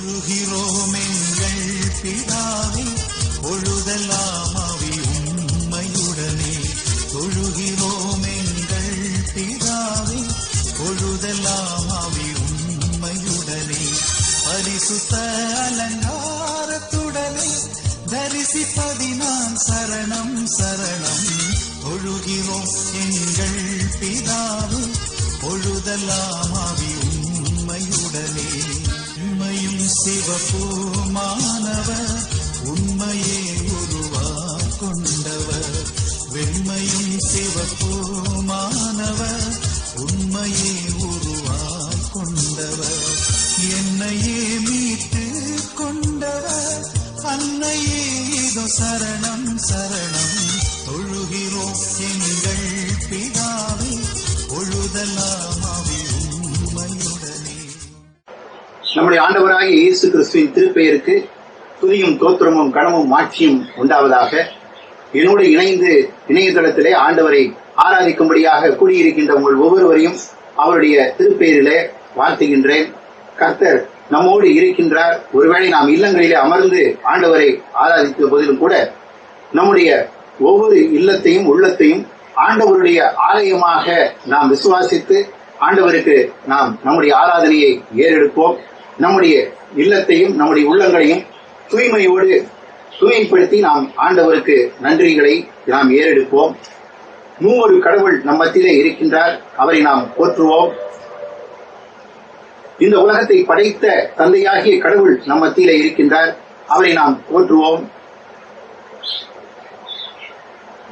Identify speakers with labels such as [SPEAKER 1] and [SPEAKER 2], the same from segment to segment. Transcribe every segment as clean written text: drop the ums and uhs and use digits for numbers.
[SPEAKER 1] தொழுகிறோம் எங்கள் பிதாவே, பொழுதெல்லாம் ஆவி உம்மையுடனே. தொழுகிறோம் எங்கள் பிதாவே, பொழுதெல்லாம் ஆவி உம்மையுடனே. பரிசுத்த அலங்காரத்துடனே தரிசிப்பதினான் சரணம் சரணம். தொழுகிறோம் எங்கள் பிதாவே, பொழுதெல்லாம் ஆவி உம்மையுடனே. உண்மையும் சிவப்புமானவர், உண்மையே உருவாக்கொண்டவர். வெண்மையும் சிவப்புமானவர், உண்மையே உருவாக்கொண்டவர். என்னையே மீட்டு கொண்டவர், அன்னையே இதோ சரணம் சரணம். தொழுகிறோம் எங்கள் பிதாவே, பொழுதெல்லாம் ஆவி உம்மையுடனே.
[SPEAKER 2] நம்முடைய ஆண்டவராகிய இயேசு கிறிஸ்துவின் திருப்பெயருக்கு துதியும் தோத்திரமும் கனமும் மாட்சியும் உண்டாவதாக. என்னோடு இணைந்து இணையதளத்திலே ஆண்டவரை ஆராதிக்கும்படியாக கூடியிருக்கின்ற உங்கள் ஒவ்வொருவரையும் அவருடைய திருப்பெயரிலே வாழ்த்துகின்றேன். கர்த்தர் நம்மோடு இருக்கின்றார். ஒருவேளை நாம் இல்லங்களிலே அமர்ந்து ஆண்டவரை ஆராதித்த போதிலும் கூட நம்முடைய ஒவ்வொரு இல்லத்தையும் உள்ளத்தையும் ஆண்டவருடைய ஆலயமாக நாம் விசுவாசித்து ஆண்டவருக்கு நாம் நம்முடைய ஆராதனையை ஏறெடுப்போம். நம்முடைய இல்லத்தையும் நம்முடைய உள்ளங்களையும் தூய்மைப்படுத்தி நாம் ஆண்டவருக்கு நன்றிகளை நாம் ஏறெடுப்போம். மூவொரு கடவுள் நம் மத்தியிலே இருக்கின்றார், அவரை நாம் போற்றுவோம். இந்த உலகத்தை படைத்த தந்தையாகிய கடவுள் நம் மத்தியிலே இருக்கின்றார், அவரை நாம் போற்றுவோம்.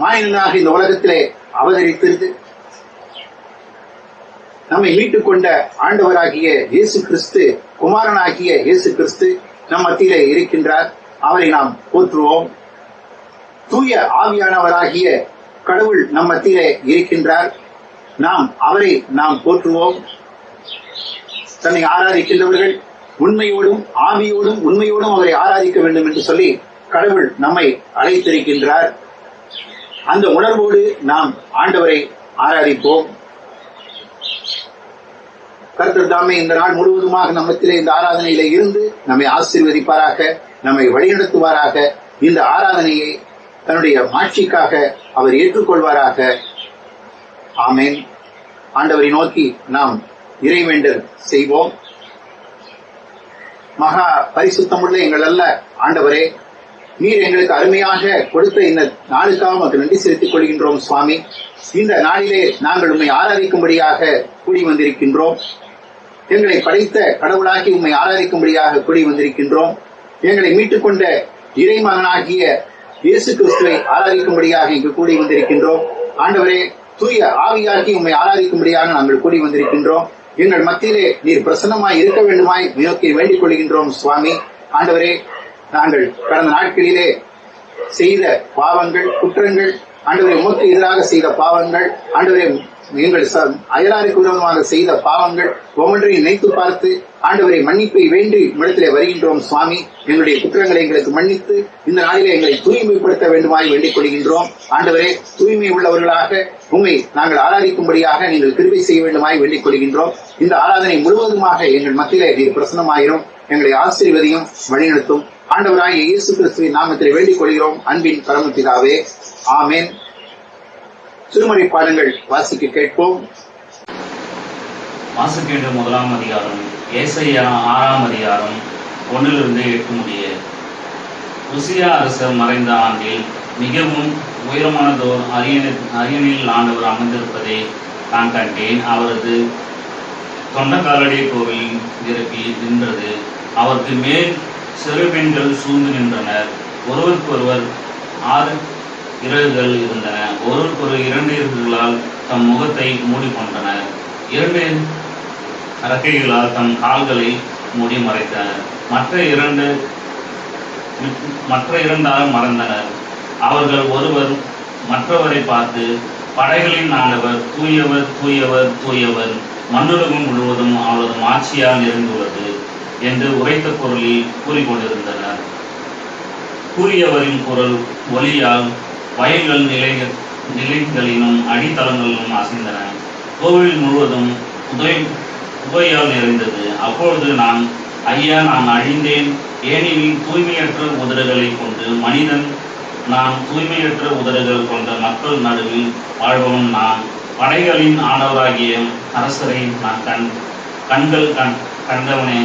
[SPEAKER 2] மானிடனாக இந்த உலகத்திலே அவதரித்திருந்து நம்மை மீட்டுக் கொண்ட ஆண்டவராகிய இயேசு கிறிஸ்து, குமாரனாகிய இயேசு கிறிஸ்து நம் மத்தியிலே இருக்கின்றார், அவரை நாம் போற்றுவோம். தூய ஆவியானவராகிய கடவுள் நம் மத்தியிலே இருக்கின்றார், அவரை நாம் போற்றுவோம். தன்னை ஆராதிக்கின்றவர்கள் உண்மையோடும் ஆவியோடும் உண்மையோடும் அவரை ஆராதிக்க வேண்டும் என்று சொல்லி கடவுள் நம்மை அழைத்திருக்கின்றார். அந்த உணர்வோடு நாம் ஆண்டவரை ஆராதிப்போம். கர்த்தர் தாமே இந்த நாள் முழுவதுமாக நம்மத்திலே இந்த ஆராதனையிலே இருந்து நம்மை ஆசீர்வதிப்பாராக, நம்மை வழிநடத்துவாராக. இந்த ஆராதனையை தன்னுடைய மாட்சிக்காக அவர் ஏற்றுக்கொள்வாராக. ஆமென். ஆண்டவரை நோக்கி நாம் இறைவேண்டல் செய்வோம். மகா பரிசுத்தமுள்ள எங்கள் அல்ல ஆண்டவரே, நீர் எங்களுக்கு அருமையாக கொடுத்த இந்த நாளுக்காக உமக்கு நன்றி செலுத்திக் கொள்கின்றோம் சுவாமி. இந்த நாளிலே நாங்கள் உம்மை ஆராதிக்கும்படியாக கூடி வந்திருக்கின்றோம். எங்களை படைத்த கடவுளாகி உம்மை ஆராதிக்கும்படியாக கூடி வந்திருக்கின்றோம். எங்களை மீட்டுக் கொண்ட இறைமகனாகிய இயேசு கிறிஸ்துவை ஆராதிக்கும்படியாக இங்கு கூடி வந்திருக்கின்றோம். ஆண்டவரே, தூய ஆவியாகி உம்மை ஆராதிக்கும்படியாக நாங்கள் கூடி வந்திருக்கின்றோம். எங்கள் மத்தியிலே நீர் பிரசன்னமாய் இருக்க வேண்டுமாய் நோக்கி வேண்டிக் கொள்கின்றோம் சுவாமி. ஆண்டவரே, நாங்கள் கடந்த நாட்களிலே செய்த பாவங்கள், குற்றங்கள், ஆண்டவரை உமக்கு எதிராக செய்த பாவங்கள், ஆண்டவரை எங்கள் அயலாருக்கு விரோதமாக செய்த பாவங்கள் ஒவ்வொன்றையும் நினைத்து பார்த்து ஆண்டவரை மன்னிப்பை வேண்டி இடத்திலே வருகின்றோம் சுவாமி. எங்களுடைய குற்றங்களை எங்களுக்கு மன்னித்து இந்த நாளிலே எங்களை தூய்மைப்படுத்த வேண்டுமாய் வேண்டிக் கொள்கின்றோம். ஆண்டவரே, தூய்மை உள்ளவர்களாக உண்மை நாங்கள் ஆராதிக்கும்படியாக நீங்கள் கிருபை செய்ய வேண்டுமாய் வேண்டிக் கொள்கின்றோம். இந்த ஆராதனை முழுவதுமாக எங்கள் மத்தியிலே நீர் பிரசன்னமாயிரும், எங்களை ஆசீர்வதியும் வழிநடத்தும். ஆண்டவராகிய இயேசு கிறிஸ்துவின் நாமத்திலே வேண்டிக் கொள்கிறோம் அன்பின் பரமபிதாவே. ஆமென். திருமறை பாடங்கள் வாசிக்க கேட்போம்.
[SPEAKER 3] வாசிக்கின்ற முதலாம் அதிகாரம் ஏசாயா 6ஆம் அதிகாரம் 1-8 முடிய. உசியா அரசர் மறைந்த ஆண்டில் மிகவும் உயரமானதோர் அரியணையில் ஆண்டவர் அமர்ந்திருப்பதை நான் கண்டேன். அவரது தொண்டக்காலடி கோவில் நிரப்பி நின்றது. அவருக்கு மேல் சிறுபெண்கள் சூழ்ந்து நின்றனர். ஒருவருக்கொருவர் 6 இறகுகள் இருந்தன. ஒருவருக்கொரு 2 இறகுகளால் தம் முகத்தை மூடிக்கொண்டனர். 2 இறக்கைகளால் தம் கால்களை மூடி மறைத்தனர். மற்ற 2 மறந்தனர். அவர்கள் ஒருவர் மற்றவரை பார்த்து, படைகளின் ஆண்டவர் தூயவர் தூயவர் தூயவர், மண்ணுலகம் முழுவதும் அவரது மாட்சியால் நிறைந்துள்ளது என்று உரைத்த குரலில் கூறிக்கொண்டிருந்தனர். கூறியவரின் குரல் ஒலியால் வயல்கள் நிலைகளிலும் அடித்தளங்களிலும் அசைந்தன. கோவில் முழுவதும் புகையால் நிறைந்தது. அப்பொழுது நான் ஐயா, நான் அழிந்தேன். ஏனெனில் தூய்மையற்ற உதடுகளை கொண்டு மனிதன், நான் தூய்மையற்ற உதடுகள் கொண்ட மக்கள் நடுவில் வாழ்பவன் நான். படைகளின் ஆண்டவராகிய அரசரை நான் கண்கள் கண்டவனே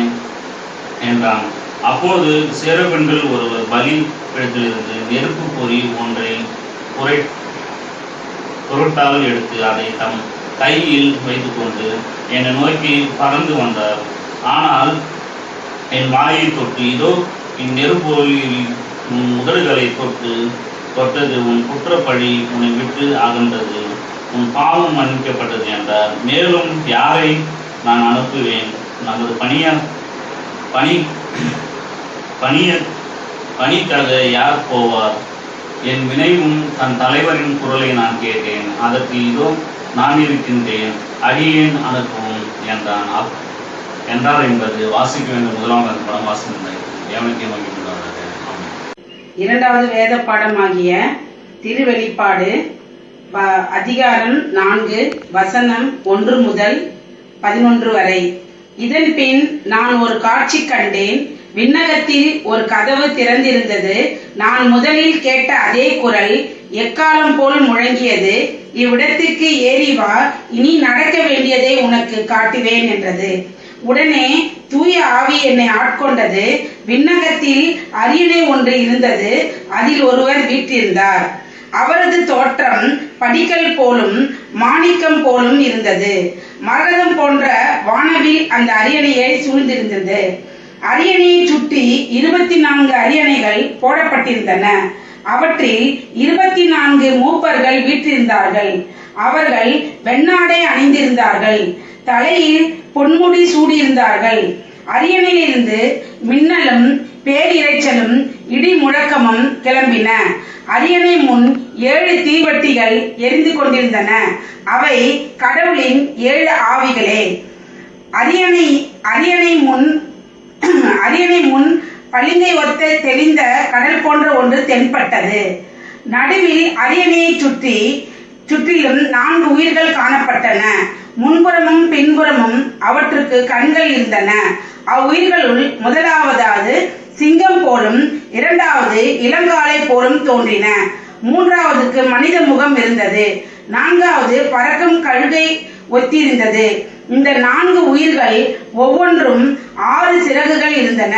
[SPEAKER 3] என்றான். அப்போது சேரபெண்கள் ஒருவர் பலி இடத்திலிருந்து நெருப்பு பொறி ஒன்றை பொருட்டால் எடுத்து அதை தம் கையில் வைத்துக்கொண்டு என்னை நோக்கி பறந்து வந்தார். ஆனால் என் வாயை தொட்டு, இதோ இந்நெருப்பொறியில் உன் உதடுகளை தொட்டது, உன் குற்றப்பழி உன்னை விட்டு அகன்றது, உன் பாவம் மன்னிக்கப்பட்டது என்றார். மேலும், யாரை நான் அனுப்புவேன்? நமது பணிக்காக யார் போவார்? என் வினைவும் தன் தலைவரின் குரலை நான் கேட்டேன். அதற்கு, இதோ நான் இருக்கின்றேன், அடியேன் அனுப்பவும் என்றார் என்பது வாசிக்க வேண்டும். முதலாம் படம் வாசிக்கின்றது. தேவனுக்கே மகிமை உண்டாவதாக.
[SPEAKER 4] இரண்டாவது வேத பாடமாகிய திருவெளிப்பாடு அதிகாரம் 4 வசனம் 1 முதல் 11 வரை. இதன் பின் நான் ஒரு காட்சி கண்டேன். விண்ணகத்தில் ஒரு கதவு திறந்திருந்தது. நான் முதலில் கேட்ட அதே குரல் எக்காலம் போல் முழங்கியது, இவ்விடத்திற்கு ஏறி வா, இனி நடக்க வேண்டியதை உனக்கு காட்டுவேன் என்றது. உடனே தூய ஆவி என்னை ஆட்கொண்டது. விண்ணகத்தில் அரியணை ஒன்று இருந்தது. அதில் ஒருவர் வீற்றிருந்தார். அவரது தோற்றம் படிக்கல் போலும் மாணிக்கம் போலும் இருந்தது. மரகதம் போன்ற வானவில் அந்த அரியணையை சூழ்ந்திருந்தது. அரியணையை சுற்றி 24 அரியணைகள் போடப்பட்டிருந்தன. அவற்றில் 24 மூப்பர்கள் வீற்றிருந்தார்கள். அவர்கள் வெண்ணாடை அணிந்திருந்தார்கள். தலையில் பொன்முடி சூடியிருந்தார்கள். அரியணையிலிருந்து மின்னலும் பேரிரைச்சலும் இடி முழக்கமும் கிளம்பின. அரியணை முன் 7 தீவட்டிகள் எரிந்து கொண்டிருந்தன. அவை கடவுளின் 7 ஆவிகளே. அரியணை முன் பளிங்கை ஒத்த தெளிந்த கடல் போன்ற ஒன்று தென்பட்டது. நடுவில் அரியணையை சுற்றிலும் 4 உயிர்கள் காணப்பட்டன. முன்புறமும் பின்புறமும் அவற்றுக்கு கண்கள் இருந்தன. அவ்வுயிர்களுள் முதலாவதாவது சிங்கம் போலும், இரண்டாவது இளங்காளை போலும் தோன்றின. மூன்றாவதுக்கு மனித முகம் இருந்தது. நான்காவது பறக்கும் கழுகை ஒத்திருந்தது. இந்த 4 உயிர்கள் ஒவ்வொன்றும் 6 சிறகுகள் இருந்தன.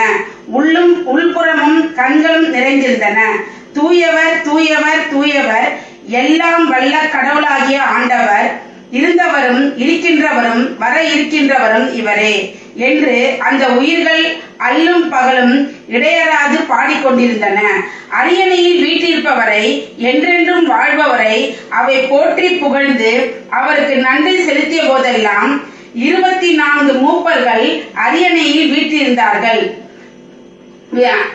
[SPEAKER 4] உள்புறமும் கண்களும் நிறைந்திருந்தன. தூயவர், தூயவர், தூயவர், எல்லாம் வல்ல கடவுளாகிய ஆண்டவர், இருந்தவரும் இருக்கின்றவரும் வர இருக்கின்றவரும் இவரே என்று அந்த உயிர்கள் அல்லும் பகலும் இடையறாது பாடிக்கொண்டிருந்தன. அரியணையில் வீற்றிருப்பவரை, என்றென்றும் வாழ்பவரை அவை போற்றி புகழ்ந்து அவருக்கு நன்றி செலுத்திய போதெல்லாம் 24 மூப்பர்கள் அரியணையில் வீற்றிருந்தார்கள்.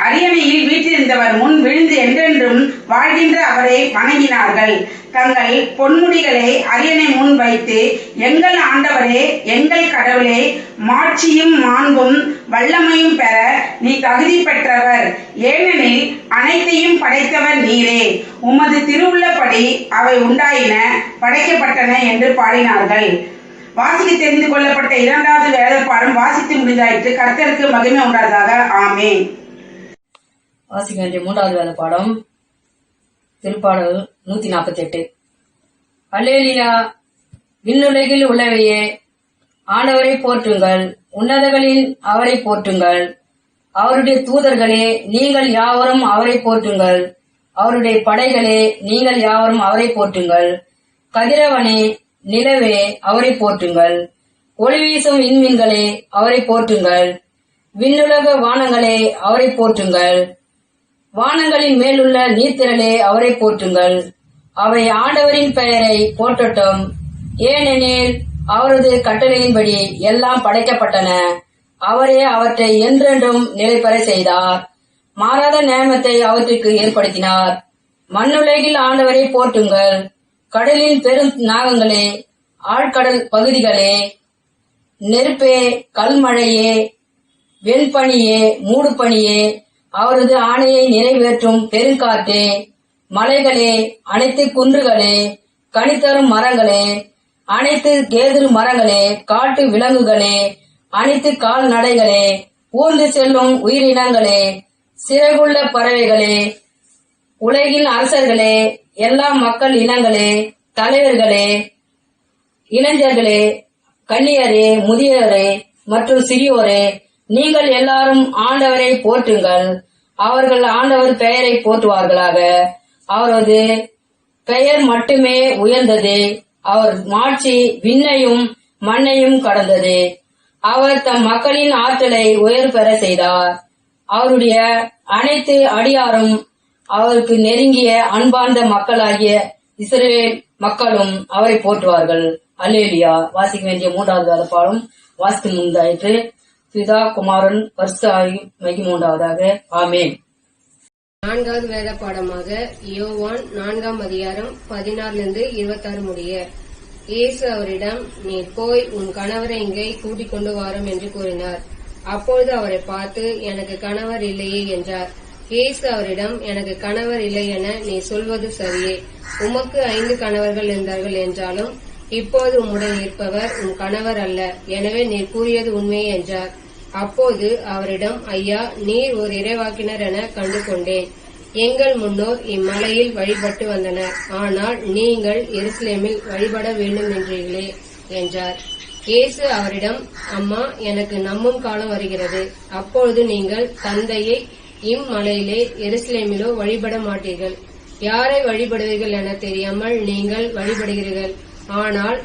[SPEAKER 4] அரியணையில் வீற்றிருந்தவர் முன் விழுந்து என்றென்றும் வாழ்கின்ற அவரை வணங்கினார்கள். தங்கள் பொன்முடிகளை அரியணை முன் வைத்து, எங்கள் ஆண்டவரே, எங்கள் கடவுளே, மாட்சியும் மாண்பும் வல்லமையும் பெற நீ தகுதி பெற்றவர். ஏனெனில் அனைத்தையும் படைத்தவர் நீரே. உமது திருவுள்ளப்படி அவை உண்டாயின, படைக்கப்பட்டன என்று பாடினார்கள். வாசிக்க தெரிந்து கொள்ளப்பட்ட இரண்டாவது வேத பாடம் வாசித்து முடிந்தாயிற்று. கர்த்தருக்கு மகிமை உண்டாதாக. ஆமென்.
[SPEAKER 5] வாசிக்க வேண்டிய மூன்றாவது வேத பாடம் திருப்பாடல் 148. அல்லேலூயா. விண்ணுலகில் உள்ளவையே ஆண்டவரை போற்றுங்கள், உன்னதங்களில் அவரை போற்றுங்கள். அவருடைய தூதர்களே, நீங்கள் யாவரும் அவரை போற்றுங்கள். அவருடைய படைகளே, நீங்கள் யாவரும் அவரை போற்றுங்கள். கதிரவனே, நிலவே, அவரை போற்றுங்கள். ஒளிவீசும் விண்மீன்களே, அவரை போற்றுங்கள். விண்ணுலக வானங்களே, அவரை போற்றுங்கள். வானங்களின் மேலுள்ள நீர்த்திரளே, அவரை போற்றுங்கள். அவை ஆண்டவரின் பெயரை போற்றட்டும். ஏனெனில் அவரது கட்டளையின்படி எல்லாம் படைக்கப்பட்டன. அவரே அவற்றை என்றென்றும் நிலைபெற செய்தார். மாறாத நேமத்தை அவற்றுக்கு ஏற்படுத்தினார். மண்ணுலகில் ஆண்டவரை போற்றுங்கள். கடலின் பெரும் நாகங்களே, ஆழ்கடல் பகுதிகளே, நெருப்பே, கல்மழையே, வெண்பனியே, மூடுபனியே, அவரது ஆணையை நிறைவேற்றும் பெருங்காற்றே, மலைகளே, அனைத்து குன்றுகளே, கனித்தரும் மரங்களே, அனைத்து கேதுரு மரங்களே, காட்டு விலங்குகளே, அனைத்து கால்நடைகளே, ஊர்ந்து செல்லும் உயிரினங்களே, சிறகுள்ள பறவைகளே, உலகின் அரசர்களே, எல்லா மக்கள் இனங்களே, தலைவர்களே, இளைஞர்களே, கன்னியரே, முதியோரே மற்றும் சிறியோரே, நீங்கள் எல்லாரும் ஆண்டவரை போற்றுங்கள். அவர்கள் ஆண்டவர் பெயரை போற்றுவார்களாக. அவரது பெயர் மட்டுமே உயர்ந்தது. அவர் மாட்சி விண்ணையும் மண்ணையும் கடந்தது. அவர் தம் மக்களின் ஆற்றலை உயர் பெற செய்தார். அவருடைய அனைத்து அடியாரும் அவருக்கு நெருங்கிய அன்பார்ந்த மக்களாகிய இஸ்ரவேல் மக்களும் அவரை போற்றுவார்கள். அல்லேலூயா. வாசிக்க வேண்டிய 3வது பாடம் வாசித்து முந்தாயிற்று. பிதா குமாரன் பரிசுத்த ஆவி மகிமையுண்டாவதாக. ஆமென்.
[SPEAKER 6] 4வது வேத பாடமாக யோவான் 4ஆம் அதிகாரம் 16-26 முடிய. இயேசு அவரிடம், நீர் போய் உன் கணவரை இங்கே கூட்டிக் கொண்டு வாரும் என்று கூறினார். அப்பொழுது அவரை பார்த்து, எனக்கு கணவர் இல்லையே என்றார். இயேசு அவரிடம், எனக்கு கணவர் இல்லை என நீ சொல்வது சரியே. உமக்கு 5 கணவர்கள் இருந்தார்கள் என்றாலும் இப்போது உம்முடன் இருப்பவர் உன் கணவர் அல்ல. எனவே நீர் கூறியது உண்மையே என்றார். அப்போது அவரிடம், ஐயா, நீர் ஒரு இறைவாக்கினர் என கண்டு கொண்டேன். எங்கள் முன்னோர் இம்மலையில் வழிபட்டு வந்தனர். ஆனால் நீங்கள் எருசலேமில் வழிபட வேண்டும் என்றீர்களே என்றார். இயேசு அவரிடம், அம்மா, எனக்கு நம்பும் காலம் வருகிறது. அப்பொழுது நீங்கள் தந்தையை இம்மலையிலே எருசலேமிலோ வழிபட மாட்டீர்கள். யாரை வழிபடுவீர்கள் என தெரியாமல் நீங்கள் வழிபடுகிறீர்கள். ஆனால்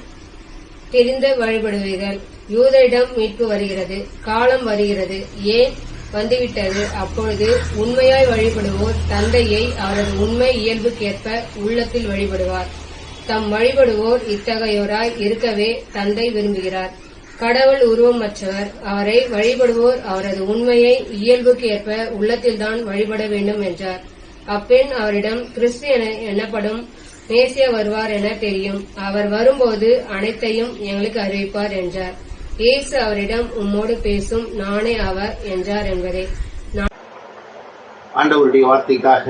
[SPEAKER 6] தெரிந்த வழிபடுவீர்கள். யூதரிடம் மீட்பு வருகிறது, காலம் வருகிறது, ஏன் வந்துவிட்டது. அப்பொழுது உண்மையாய் வழிபடுவோர் தந்தையை அவரது உண்மை இயல்புக்கேற்ப உள்ளத்தில் வழிபடுவார். தம் வழிபடுவோர் இத்தகையோராய் இருக்கவே தந்தை விரும்புகிறார். கடவுள் உருவமற்றவர். அவரை வழிபடுவோர் அவரது உண்மையை இயல்புக்கு ஏற்ப உள்ளத்தில்தான் வழிபட வேண்டும் என்றார். அப்பெண் அவரிடம், கிறிஸ்து எனப்படும் மேசியா வருவார் என தெரியும். அவர் வரும்போது அனைத்தையும் எங்களுக்கு அறிவிப்பார் என்றார். இயேசு அவரிடம், உம்மோடு பேசும் நானே அவர் என்றார் என்பதே.
[SPEAKER 2] ஆண்டவருடைய வார்த்தைக்காக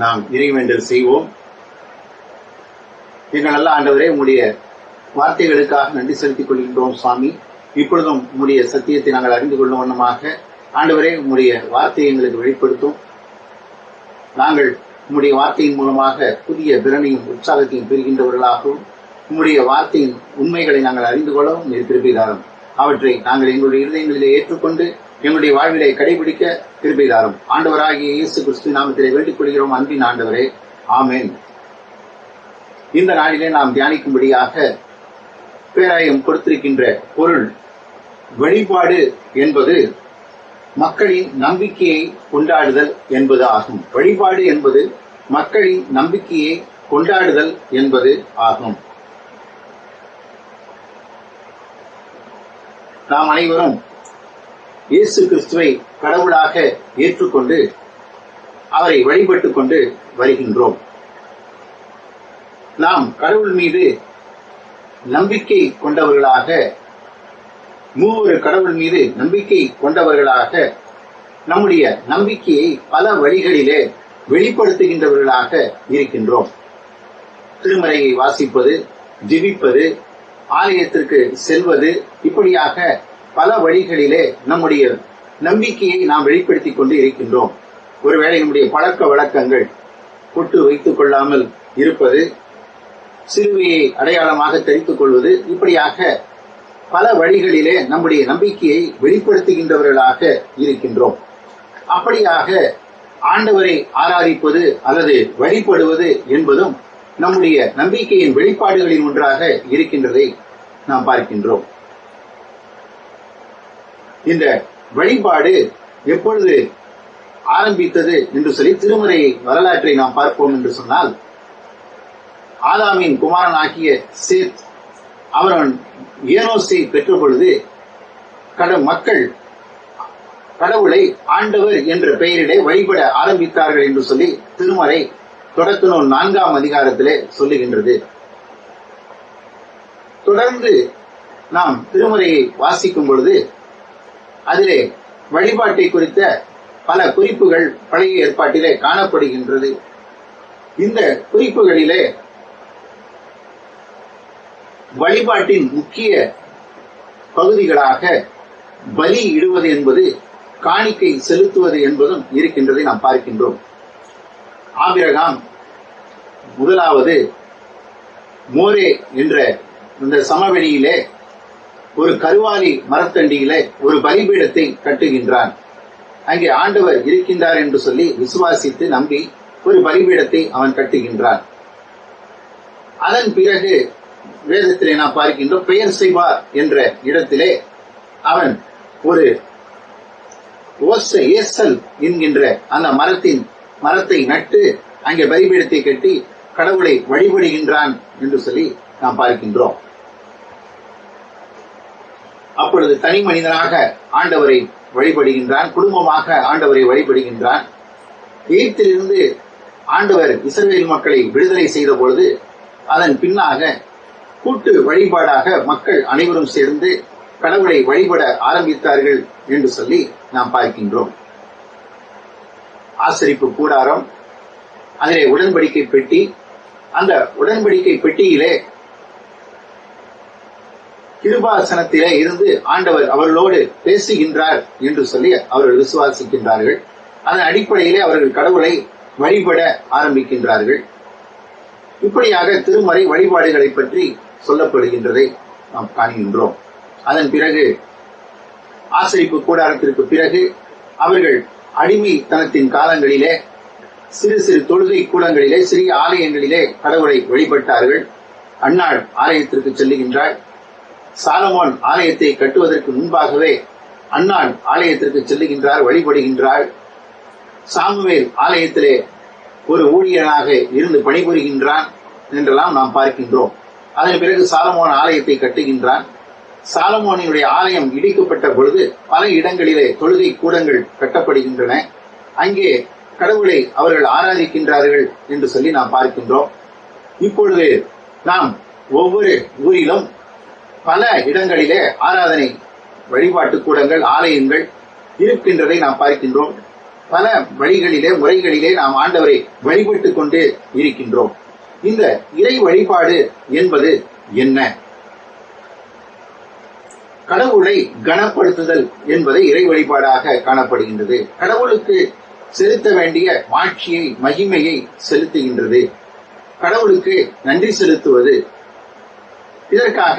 [SPEAKER 2] நாம் இறைவேண்டல் செய்வோம். எங்கள் நல்ல ஆண்டவரே, உம்முடைய வார்த்தைகளுக்காக நன்றி செலுத்திக் கொள்கின்றோம் சுவாமி. இப்பொழுதும் உம்முடைய சத்தியத்தை நாங்கள் அறிந்து கொள்ளும் வண்ணமாக ஆண்டவரே, உம்முடைய வார்த்தையை எங்களுக்கு வெளிப்படுத்தும். நாங்கள் உம்முடைய வார்த்தையின் மூலமாக புதிய திறனையும் உற்சாகத்தையும் பெறுகின்றவர்களாகவும் உம்முடைய வார்த்தையின் உண்மைகளை நாங்கள் அறிந்து கொள்ளவும் நீர் கிருபை தாரும். அவற்றை நாங்கள் எங்களுடைய இருதயங்களிலே ஏற்றுக்கொண்டு எங்களுடைய வாழ்விலை கடைபிடிக்க கிருபை தாரும். ஆண்டவராகிய இயேசு கிறிஸ்து நாமத்திலே வேண்டிக் கொள்கிறோம் அன்பின் ஆண்டவரே, ஆமென். இந்த நாளிலே நாம் தியானிக்கும்படியாக பேராயம் கொடுத்திருக்கின்ற பொருள், வழிபாடு என்பது மக்களின் நம்பிக்கையை கொண்டாடுதல் என்பது ஆகும். வழிபாடு என்பது மக்களின் நம்பிக்கையை கொண்டாடுதல் என்பது ஆகும். நாம் அனைவரும் இயேசு கிறிஸ்துவை கடவுளாக ஏற்றுக்கொண்டு அவரை வழிபட்டுக் கொண்டு வருகின்றோம். நாம் கடவுள் மீது நம்பிக்கை கொண்டவர்களாக, மூவொரு கடவுள் மீது நம்பிக்கை கொண்டவர்களாக நம்முடைய நம்பிக்கையை பல வழிகளிலே வெளிப்படுத்துகின்றவர்களாக இருக்கின்றோம். திருமறையை வாசிப்பது, ஜெபிப்பது, ஆலயத்திற்கு செல்வது, இப்படியாக பல வழிகளிலே நம்முடைய நம்பிக்கையை நாம் வெளிப்படுத்திக் கொண்டு இருக்கின்றோம். ஒருவேளை நம்முடைய பழக்க வழக்கங்கள், பொட்டு வைத்துக் கொள்ளாமல் இருப்பது, சிலுவையை அடையாளமாக தரித்துக் கொள்வது, இப்படியாக பல வழிகளிலே நம்முடைய நம்பிக்கையை வெளிப்படுத்துகின்றவர்களாக இருக்கின்றோம். அப்படியாக ஆண்டவரை ஆராதிப்பது அல்லது வழிபடுவது என்பதும் நம்முடைய நம்பிக்கையின் வெளிப்பாடுகளின் ஒன்றாக இருக்கின்றதை நாம் பார்க்கின்றோம். இந்த வழிபாடு எப்பொழுது ஆரம்பித்தது என்று சொல்லி திருமறை வரலாற்றை நாம் பார்ப்போம் என்று சொன்னால், ஆதாமின் குமாரனாகிய சேத் அவன் ஏனோசை பெற்ற பொழுது மக்கள் கடவுளை ஆண்டவர் என்ற பெயரிலே வழிபட ஆரம்பித்தார்கள் என்று சொல்லி திருமறை தொடக்க நூல் 4ஆம் அதிகாரத்திலே சொல்லுகின்றது. தொடர்ந்து நாம் திருமறையை வாசிக்கும் பொழுது அதிலே வழிபாட்டை குறித்த பல குறிப்புகள் பழைய ஏற்பாட்டிலே காணப்படுகின்றது. இந்த குறிப்புகளிலே வழிபாட்டின் முக்கிய பகுதிகளாக பலி இடுவது என்பது காணிக்கை செலுத்துவது என்பதும் இருக்கின்றதை நாம் பார்க்கின்றோம். ஆபிரகாம் முதலாவது மோரே என்ற இந்த சமவெளியிலே ஒரு கருவாலி மரத்தண்டியிலே ஒரு பலிபீடத்தை கட்டுகின்றான். அங்கே ஆண்டவர் இருக்கின்றார் என்று சொல்லி விசுவாசித்து நம்பி ஒரு பலிபீடத்தை அவன் கட்டுகின்றான். அதன் பிறகு வேதத்திலே நாம் பார்க்கின்றோம், பெயர் செய்வார் என்ற இடத்திலே அவன் ஒரு ஏசல் என்கின்ற அந்த மரத்தை நட்டு அங்கே பலிபீடத்தை கட்டி கடவுளை வழிபடுகின்றான் என்று சொல்லி நாம் பார்க்கின்றோம். அப்பொழுது தனி மனிதனாக ஆண்டவரை வழிபடுகின்றான், குடும்பமாக ஆண்டவரை வழிபடுகின்றான். எகிப்திலிருந்து ஆண்டவர் இஸ்ரவேல் மக்களை விடுதலை செய்த பொழுது அதன் பின்னாக கூட்டு வழிபாடாக மக்கள் அனைவரும் சேர்ந்து கடவுளை வழிபட ஆரம்பித்தார்கள் என்று சொல்லி நாம் பார்க்கின்றோம். ஆசரிப்பு கூடாரம், அதிலே உடன்படிக்கை பெட்டி, அந்த உடன்படிக்கை பெட்டியிலே கிருபாசனத்திலே இருந்து ஆண்டவர் அவர்களோடு பேசுகின்றார் என்று சொல்லி அவர்கள் விசுவாசிக்கின்றார்கள். அதன் அடிப்படையிலே அவர்கள் கடவுளை வழிபட ஆரம்பிக்கின்றார்கள். இப்படியாக திருமறை வழிபாடுகளை பற்றி சொல்லப்படுகின்றதை நாம் காண்கின்றோம். அதன் பிறகு ஆசரிப்பு கூடாரத்திற்கு பிறகு அவர்கள் அடிமைத்தனத்தின் காலங்களிலே சிறு சிறு தொழுகை கூடங்களிலே, சிறிய ஆலயங்களிலே கடவுளை வழிபட்டார்கள். அன்னாள் ஆலயத்திற்கு செல்லுகின்றாள். சாலமோன் ஆலயத்தை கட்டுவதற்கு முன்பாகவே அன்னாள் ஆலயத்திற்கு செல்லுகின்றார், வழிபடுகின்றாள். சாமுவேல் ஆலயத்திலே ஒரு ஊழியனாக இருந்து பணிபுரிகின்றான் என்றெல்லாம் நாம் பார்க்கின்றோம். அதன் பிறகு சாலமோன் ஆலயத்தை கட்டுகின்றான். சாலமோனினுடைய ஆலயம் இடிக்கப்பட்ட பொழுது பல இடங்களிலே தொழுகை கூடங்கள் கட்டப்படுகின்றன. அங்கே கடவுளை அவர்கள் ஆராதிக்கின்றார்கள் என்று சொல்லி நாம் பார்க்கின்றோம். இப்பொழுது நாம் ஒவ்வொரு ஊரிலும் பல இடங்களிலே ஆராதனை வழிபாட்டு கூடங்கள், ஆலயங்கள் இருக்கின்றதை நாம் பார்க்கின்றோம். பல வழிகளிலே, முறைகளிலே நாம் ஆண்டவரை வழிபட்டுக் கொண்டு இருக்கின்றோம். இந்த இறை வழிபாடு என்பது என்ன? கடவுளை கனப்படுத்துதல் என்பதை இறை வழிபாடாக காணப்படுகின்றது. கடவுளுக்கு செலுத்த வேண்டிய மாட்சியை, மகிமையை செலுத்துகின்றது. கடவுளுக்கு நன்றி செலுத்துவது. இதற்காக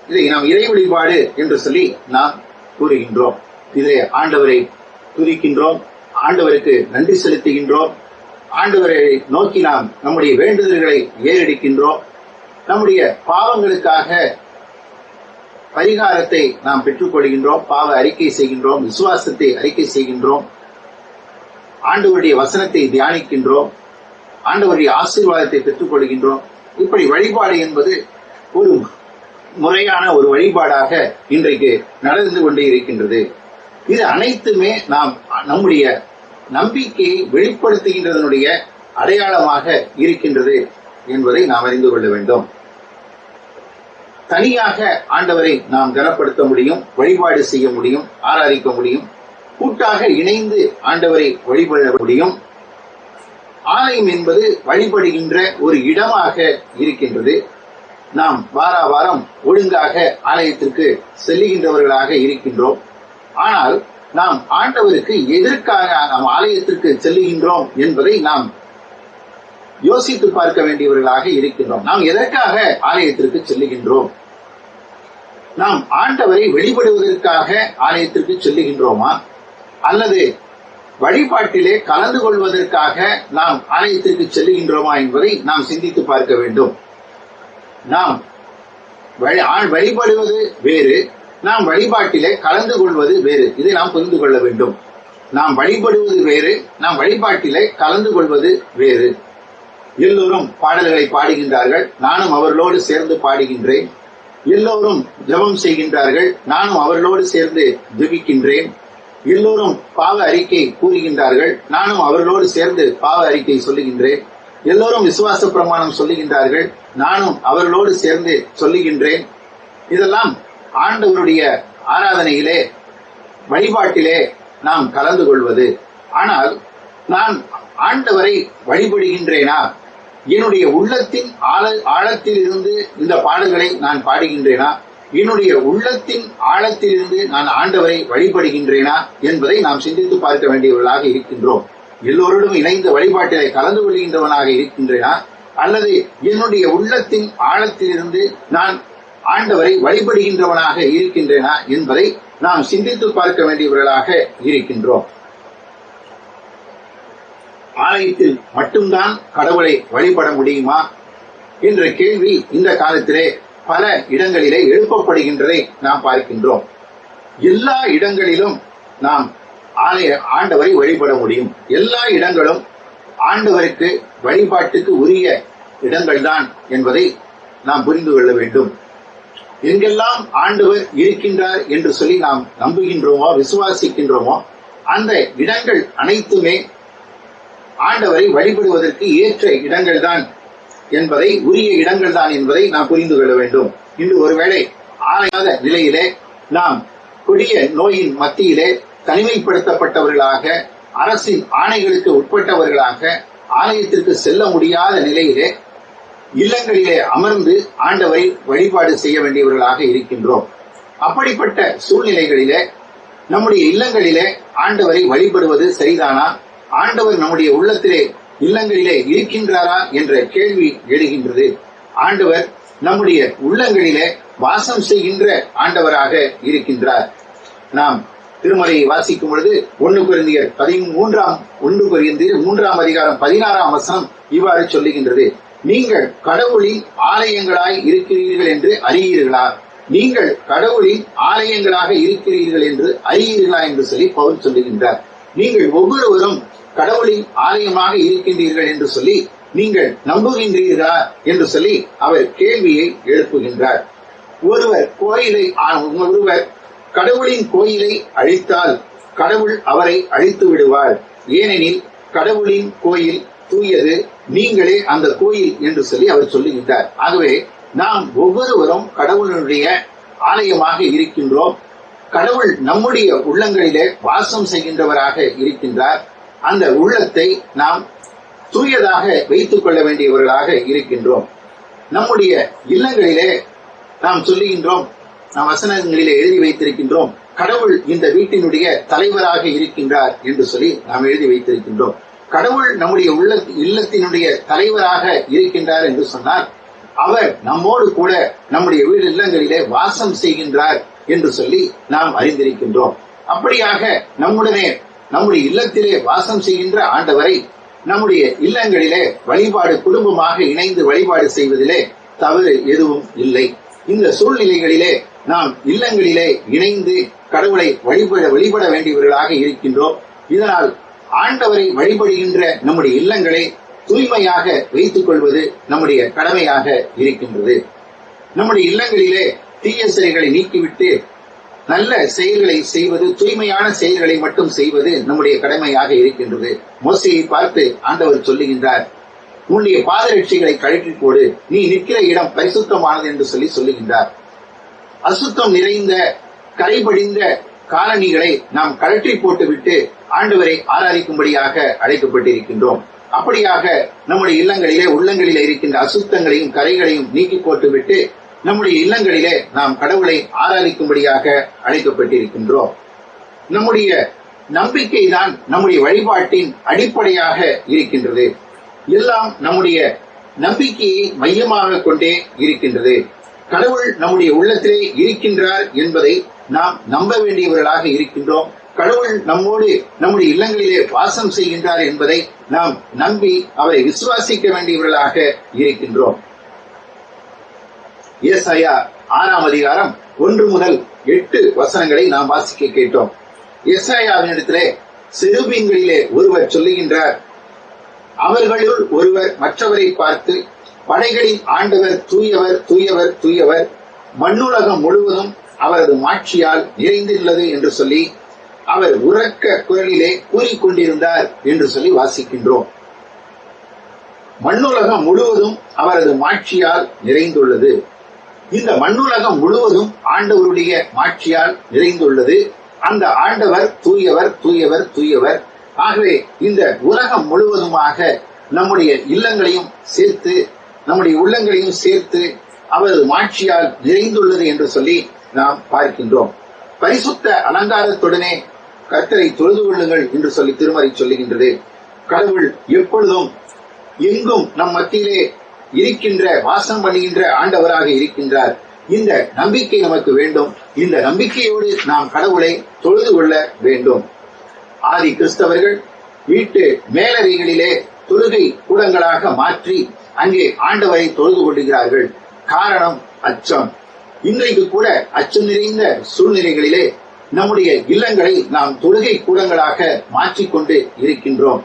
[SPEAKER 2] இதை நாம் இறை வழிபாடு என்று சொல்லி நாம் கூறுகின்றோம். இதை ஆண்டவரை துதிக்கின்றோம், ஆண்டவருக்கு நன்றி செலுத்துகின்றோம், ஆண்டவரை நோக்கி நாம் நம்முடைய வேண்டுதல்களை ஏறெடுக்கின்றோம். நம்முடைய பாவங்களுக்காக பரிகாரத்தை நாம் பெற்றுக் கொள்கின்றோம், பாவ அறிக்கை செய்கின்றோம், விசுவாசத்தை அறிக்கை செய்கின்றோம், ஆண்டவருடைய வசனத்தை தியானிக்கின்றோம், ஆண்டவருடைய ஆசீர்வாதத்தை பெற்றுக் கொள்கின்றோம். இப்படி வழிபாடு என்பது ஒரு முறையான ஒரு வழிபாடாக இன்றைக்கு நடந்து கொண்டே இருக்கின்றது. இது அனைத்துமே நாம் நம்முடைய நம்பிக்கையை வெளிப்படுத்துகின்றதனுடைய அடையாளமாக இருக்கின்றது என்பதை நாம் அறிந்து கொள்ள வேண்டும். தனியாக ஆண்டவரை நாம் கனப்படுத்த முடியும், வழிபாடு செய்ய முடியும், ஆராதிக்க முடியும். கூட்டாக இணைந்து ஆண்டவரை வழிபட முடியும். ஆலயம் என்பது வழிபடுகின்ற ஒரு இடமாக இருக்கின்றது. நாம் வார வாரம் ஒழுங்காக ஆலயத்திற்கு செல்லுகின்றவர்களாக இருக்கின்றோம். ஆனால் நாம் ஆண்டவருக்கு எதற்காக நாம் ஆலயத்திற்கு செல்லுகின்றோம் என்பதை நாம் யோசித்து பார்க்க வேண்டியவர்களாக இருக்கின்றோம். நாம் எதற்காக ஆலயத்திற்கு செல்லுகின்றோம்? நாம் ஆண்டவரை வெளிப்படுவதற்காக ஆலயத்திற்கு செல்லுகின்றோமா, அல்லது வழிபாட்டிலே கலந்து கொள்வதற்காக நாம் ஆலயத்திற்கு செல்லுகின்றோமா என்பதை நாம் சிந்தித்து பார்க்க வேண்டும். நாம் வழிபடுவது வேறு, நாம் வழிபாட்டிலே கலந்து கொள்வது வேறு. இதை நாம் புரிந்து கொள்ள வேண்டும். நாம் வழிபடுவது வேறு, நாம் வழிபாட்டிலே கலந்து கொள்வது வேறு. எல்லோரும் பாடல்களை பாடுகின்றார்கள், நானும் அவர்களோடு சேர்ந்து பாடுகின்றேன். எல்லோரும் ஜெபம் செய்கின்றார்கள், நானும் அவர்களோடு சேர்ந்து ஜெபிக்கின்றேன். எல்லோரும் பாவ அறிக்கை கூறுகின்றார்கள், நானும் அவர்களோடு சேர்ந்து பாவ அறிக்கை சொல்லுகின்றேன். எல்லோரும் விசுவாச பிரமாணம் சொல்லுகின்றார்கள், நானும் அவர்களோடு சேர்ந்து சொல்லுகின்றேன். இதெல்லாம் ஆண்டவருடைய ஆராதனையிலே, வழிபாட்டிலே நாம் கலந்து கொள்வது. ஆனால் நான் ஆண்டவரை வழிபடுகின்றேனா? என்னுடைய உள்ளத்தின் ஆழத்தில் இருந்து இந்த பாடல்களை நான் பாடுகின்றேனா? என்னுடைய உள்ளத்தின் ஆழத்திலிருந்து நான் ஆண்டவரை வழிபடுகின்றேனா என்பதை நாம் சிந்தித்து பார்க்க வேண்டியவர்களாக இருக்கின்றோம். எல்லோருடன் இணைந்த வழிபாட்டிலே கலந்து கொள்கின்றவனாக இருக்கின்றேனா, அல்லது என்னுடைய உள்ளத்தின் ஆழத்திலிருந்து நான் ஆண்டவரை வழிபடுகின்றவனாக இருக்கின்றேனா என்பதை நாம் சிந்தித்து பார்க்க வேண்டியவர்களாக இருக்கின்றோம். ஆலயத்தில் மட்டும்தான் கடவுளை வழிபட முடியுமா என்ற கேள்வி இந்த காலத்திலே பல இடங்களிலே எழுப்பப்படுகின்றதை நாம் பார்க்கின்றோம். எல்லா இடங்களிலும் நாம் ஆண்டவரை வழிபட முடியும். எல்லா இடங்களும் ஆண்டவருக்கு வழிபாட்டுக்கு உரிய இடங்கள்தான் என்பதை நாம் புரிந்து கொள்ள வேண்டும். எங்கெல்லாம் ஆண்டவர் இருக்கின்றார் என்று சொல்லி நாம் நம்புகின்றோமோ, விசுவாசிக்கின்றோமோ, அந்த இடங்கள் அனைத்துமே ஆண்டவரை வழிபடுவதற்கு ஏற்ற இடங்கள் தான் என்பதை, உரிய இடங்கள் தான் என்பதை நாம் புரிந்து கொள்ள வேண்டும். இன்று ஒருவேளை ஆலயாத நிலையிலே நாம் கொடிய நோயின் மத்தியிலே தனிமைப்படுத்தப்பட்டவர்களாக, அரசின் ஆணைகளுக்கு உட்பட்டவர்களாக ஆலயத்திற்கு செல்ல முடியாத நிலையிலே இல்லங்களிலே அமர்ந்து ஆண்டவரை வழிபாடு செய்ய வேண்டியவர்களாக இருக்கின்றோம். அப்படிப்பட்ட சூழ்நிலைகளிலே நம்முடைய இல்லங்களிலே ஆண்டவரை வழிபடுவது சரிதானா? ஆண்டவர் நம்முடைய உள்ளத்திலே இல்லங்களிலே இருக்கின்றாரா என்ற கேள்வி எழுகின்றது. ஆண்டவர் நம்முடைய உள்ளங்களிலே வாசம் செய்கின்ற ஆண்டவராக இருக்கின்றார். நாம் திருமலையை வாசிக்கும் பொழுது 1 கொரிந்தியர் 3:16 இவ்வாறு சொல்லுகின்றது: நீங்கள் கடவுளின் ஆலயங்களாய் இருக்கிறீர்கள் என்று அறியீர்களா? நீங்கள் கடவுளின் ஆலயங்களாக இருக்கிறீர்கள் என்று அறியீர்களா என்று சொல்லி பவுல் சொல்லுகின்றார். நீங்கள் ஒவ்வொருவரும் கடவுளின் ஆலயமாக இருக்கின்றீர்கள் என்று சொல்லி நீங்கள் நம்புகின்றீர்களா என்று சொல்லி அவர் கேள்வியை எழுப்புகின்றார். ஒருவர் கடவுளின் கோயிலை அழித்தால் கடவுள் அவரை அழித்து விடுவார். ஏனெனில் கடவுளின் கோயில் தூயது, நீங்களே அந்த கோயில் என்று சொல்லி அவர் சொல்லுகின்றார். ஆகவே நாம் ஒவ்வொருவரும் கடவுளுடைய ஆலயமாக இருக்கின்றோம். கடவுள் நம்முடைய உள்ளங்களிலே வாசம் செய்கின்றவராக இருக்கின்றார். அந்த உள்ளத்தை நாம் தூயதாக வைத்துக் கொள்ள வேண்டியவர்களாக இருக்கின்றோம். நம்முடைய இல்லங்களிலே நாம் சொல்லுகின்றோம், நாம் வசனங்களிலே எழுதி வைத்திருக்கின்றோம், கடவுள் இந்த வீட்டினுடைய தலைவராக இருக்கின்றார் என்று சொல்லி நாம் எழுதி வைத்திருக்கின்றோம். கடவுள் நம்முடைய இல்லத்தினுடைய தலைவராக இருக்கின்றார் என்று சொன்னால் அவர் நம்மோடு கூட நம்முடைய வீடு இல்லங்களிலே வாசம் செய்கின்றார் என்று சொல்லி நாம் அறிந்திருக்கின்றோம். அப்படியாக நம்முடைய இல்லத்திலே வாசம் செய்கின்ற ஆண்டவரை நம்முடைய இல்லங்களிலே வழிபாடு, குடும்பமாக இணைந்து வழிபாடு செய்வதிலே தவறு எதுவும் இல்லை. இந்த சூழ்நிலைகளிலே நாம் இல்லங்களிலே இணைந்து கடவுளை வழிபட வேண்டியவர்களாக இருக்கின்றோம். இதனால் ஆண்டவரை வழிபடுகின்ற நம்முடைய இல்லங்களை தூய்மையாக வைத்துக் கொள்வது நம்முடைய கடமையாக இருக்கின்றது. நம்முடைய இல்லங்களிலே தீய செயல்களை நீக்கிவிட்டு நல்ல செயல்களை செய்வது, தூய்மையான செயல்களை மட்டும் செய்வது நம்முடைய கடமையாக இருக்கின்றது. மோசேயை பார்த்து ஆண்டவர் சொல்லுகின்றார், உன்னுடைய பாதரட்சிகளை கழற்றி போடு, நீ நிற்கிற இடம் பரிசுத்தமானது என்று சொல்லுகின்றார். அசுத்தம் நிறைந்த கரைபடிந்த காலணிகளை நாம் கழற்றி போட்டுவிட்டு ஆண்டவரை ஆராதிக்கும்படியாக அழைக்கப்பட்டிருக்கின்றோம். அப்படியாக நம்முடைய இல்லங்களிலே உள்ளங்களிலே இருக்கின்ற அசுத்தங்களையும் கரைகளையும் நீக்கி போட்டுவிட்டு நம்முடைய இல்லங்களிலே நாம் கடவுளை ஆராதிக்கும்படியாக அழைக்கப்பட்டிருக்கின்றோம். நம்முடைய நம்பிக்கை தான் நம்முடைய வழிபாட்டின் அடிப்படையாக இருக்கின்றது. எல்லாம் நம்முடைய நம்பிக்கையை மையமாக கொண்டே இருக்கின்றது. கடவுள் நம்முடைய உள்ளத்திலே இருக்கின்றார் என்பதை நாம் நம்ப வேண்டியவர்களாக இருக்கின்றோம். கடவுள் நம்மோடு நம்முடைய இல்லங்களிலே வாசம் செய்கின்றார் என்பதை நாம் நம்பி அவரை விசுவாசிக்க வேண்டியவர்களாக இருக்கின்றோம். ஏசாயா 6:1 முதல் 8 நாம் வாசிக்க கேட்டோம். ஏசாயாவினிடத்திலே செருபீன்களிலே ஒருவர் சொல்லுகின்றார், அவர்களுள் ஒருவர் மற்றவரை பார்த்து, படைகளின் ஆண்டவர் தூயவர், தூயவர், தூயவர், மண்ணுலகம் முழுவதும் அவரது மாட்சியால் நிறைந்துள்ளது என்று சொல்லி அவர் உரக்க குரலிலே கூறிக்கொண்டிருந்தார் என்று சொல்லி வாசிக்கின்றோம். மண்ணுலகம் முழுவதும் அவரது மாட்சியால் நிறைந்துள்ளது. இந்த மண்ணுலகம் முழுவதும் ஆண்டவருடைய மாட்சியால் நிறைந்துள்ளது. அந்த ஆண்டவர் தூயவர், தூயவர், தூயவர். ஆகவே இந்த உலகம் முழுவதுமாக நம்முடைய இல்லங்களையும் சேர்த்து, நம்முடைய உள்ளங்களையும் சேர்த்து அவரது மாட்சியால் நிறைந்துள்ளது என்று சொல்லி நாம் பார்க்கின்றோம். பரிசுத்த அலங்காரத்துடனே கர்த்தரை தொழுது கொள்ளுங்கள் என்று சொல்லி திருமறை சொல்லுகின்றது. கடவுள் எப்பொழுதும் எங்கும் நம் மத்தியிலே இருக்கின்ற, வாசம் பண்ணுகின்ற ஆண்டவராக இருக்கின்றார். இந்த நம்பிக்கை நமக்கு வேண்டும். இந்த நம்பிக்கையோடு நாம் கடவுளை தொழுது கொள்ள வேண்டும். ஆதி கிறிஸ்தவர்கள் வீட்டு மேலறைகளிலே தொழுகை கூடங்களாக மாற்றி அங்கே ஆண்டவரை தொழுது கொள்கிறார்கள். காரணம் அச்சம். இன்றைக்கு கூட அச்சம் நிறைந்த சூழ்நிலைகளிலே நம்முடைய இல்லங்களை நாம் தொழுகை கூடங்களாக மாற்றிக்கொண்டு இருக்கின்றோம்.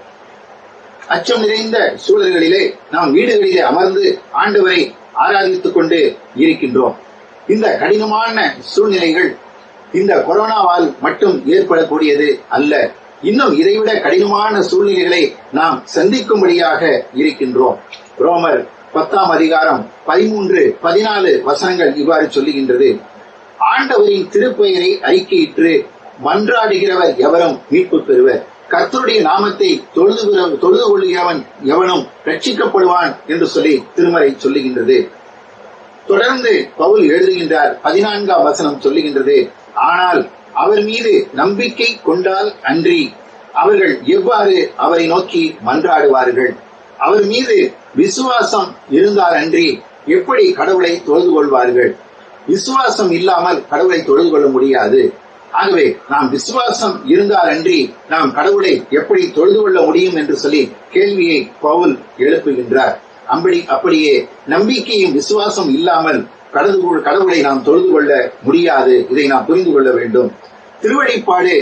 [SPEAKER 2] அச்சம் நிறைந்த சூழல்களிலே நாம் வீடுகளிலே அமர்ந்து ஆண்டவரை ஆராதித்துக் கொண்டு இருக்கின்றோம். இந்த கடினமான சூழ்நிலைகள் இந்த கொரோனாவால் மட்டும் ஏற்படக்கூடியது அல்ல. இன்னும் இதைவிட கடினமான சூழ்நிலைகளை நாம் சந்திக்கும்படியாக இருக்கின்றோம். ரோமர் 10ஆம் அதிகாரம் 13, 14 வசனங்கள் இவ்வாறு சொல்லுகின்றது. ஆண்டவரின் திருப்பெயரை அறிக்கையிட்டு மன்றாடுகிறவர் எவரும் மீட்பு பெறுவர். கர்த்தருடைய நாமத்தை தொழுது கொள்ளுகிறவன் எவனும் ரட்சிக்கப்படுவான் என்று சொல்லி திருமறை சொல்லுகின்றது. தொடர்ந்து பவுல் எழுதுகின்றார். 14ஆம் வசனம் சொல்லுகின்றது, ஆனால் அவர் மீது நம்பிக்கை கொண்டால் அன்றி அவர்கள் எவ்வாறு அவரை நோக்கி மன்றாடுவார்கள்? அவர் மீது விசுவாசம் இருந்தால் அன்றி எப்படி கடவுளை தொழுது கொள்வார்கள்? விசுவாசம் இல்லாமல் கடவுளை தொழுது கொள்ள முடியாது. ஆகவே நாம் விசுவாசம் இருந்தால் அன்றி நாம் கடவுளை எப்படி தொழுது கொள்ள முடியும் என்று சொல்லி கேள்வியை பவுல் எழுப்புகின்றார். அப்படியே நம்பிக்கையும் விசுவாசம் இல்லாமல் கடவுளை நாம் தொழுது கொள்ள முடியாது. இதை நாம் புரிந்து கொள்ள வேண்டும். திருவெளிப்பாடு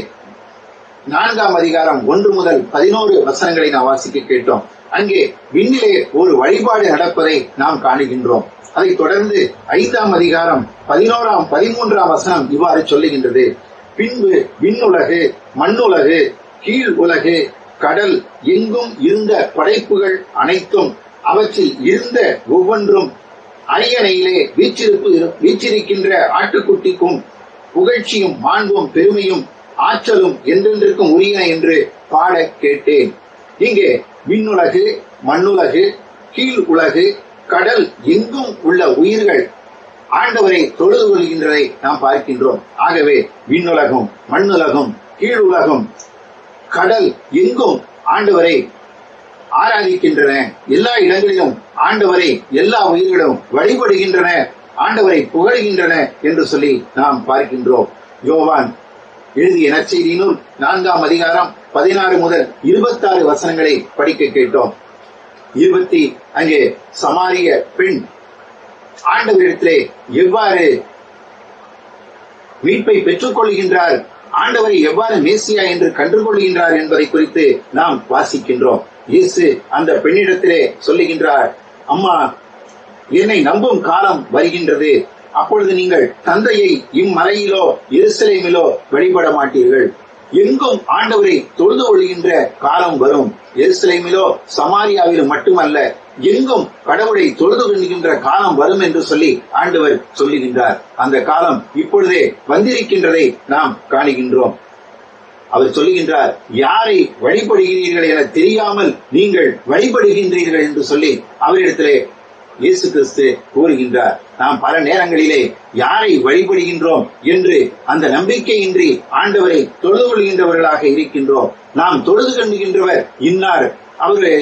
[SPEAKER 2] 4ஆம் அதிகாரம் 1 முதல் 11 வசனங்களை நாம் வாசிக்க கேட்டோம். அங்கே விண்ணிலே ஒரு வழிபாடு நடப்பதை நாம் காணுகின்றோம். அதைத் தொடர்ந்து 5ஆம் அதிகாரம் 11ஆம் 13ஆம் வசனம் இவ்வாறு சொல்லுகின்றது. பின்பு விண்ணுலகு, மண்ணுலகு, கீழ் உலகு, கடல் எங்கும் இருந்த படைப்புகள் அனைத்தும் அவற்றில் இருந்த ஒவ்வொன்றும் அரியணையிலே வீற்றிருக்கின்ற ஆட்டுக்குட்டிக்கும் புகழ்ச்சியும் மாண்பும் பெருமையும் ஆற்றலும் என்றென்றிருக்கும் உரியன என்று பாட கேட்டேன். இங்கே விண்ணுலகு, மண்ணுலகு, கீழ் உலகு, கடல் எங்கும் உள்ள உயிர்கள் ஆண்டவரை தொழுது கொள்கின்றதை நாம் பார்க்கின்றோம். ஆகவே விண்ணுலகம், மண்ணுலகம், கீழ் உலகம், கடல் எங்கும் ஆண்டவரை ஆராதிக்கின்றன. எல்லா இடங்களிலும் ஆண்டவரை எல்லா உயிர்களும் வழிபடுகின்றன, ஆண்டவரை புகழ்கின்றன என்று சொல்லி நாம் பார்க்கின்றோம். யோவான் எழுதிய நற்செய்தி நூல் 4ஆம் அதிகாரம் 16 முதல் 26 வசனங்களை படிக்க கேட்டோம். அங்கே சமாரிய பெண் ஆண்டவரிடத்திலே எவ்வாறு மீட்பை பெற்றுக் கொள்கின்றார், ஆண்டவரை எவ்வாறு மேசியா என்று கண்டுகொள்கின்றார் என்பதை குறித்து நாம் வாசிக்கின்றோம். இயேசு அந்த பெண்ணிடத்திலே சொல்லுகின்றார், அம்மா, என்னை நம்பும் காலம் வருகின்றது. அப்பொழுது நீங்கள் தந்தையை இம்மலையிலோ எருசலேமிலோ வழிபட மாட்டீர்கள். எங்கும் ஆண்டவரை தொழுது கொள்கின்ற காலம் வரும். எருசலேமிலோ சமாரியாவிலும் மட்டுமல்ல, எங்கும் கடவுளை தொழுது கொள்கின்ற காலம் வரும் என்று சொல்லி ஆண்டவர் சொல்லுகின்றார். அந்த காலம் இப்பொழுதே வந்திருக்கின்றதை நாம் காணுகின்றோம். அவர் சொல்லுகின்றார், யாரை வழிபடுகிறீர்கள் என தெரியாமல் நீங்கள் வழிபடுகின்றீர்கள் என்று சொல்லி அவரிடத்திலே இயேசு கிறிஸ்து கூறுகின்றார். நாம் பல நேரங்களிலே யாரை வழிபடுகின்றோம் என்று அந்த நம்பிக்கையின்றி ஆண்டவரை தொழுது கொள்கின்றவர்களாக இருக்கின்றோம். நாம் தொழுது கொள்கின்றவர் இன்னார், அவரு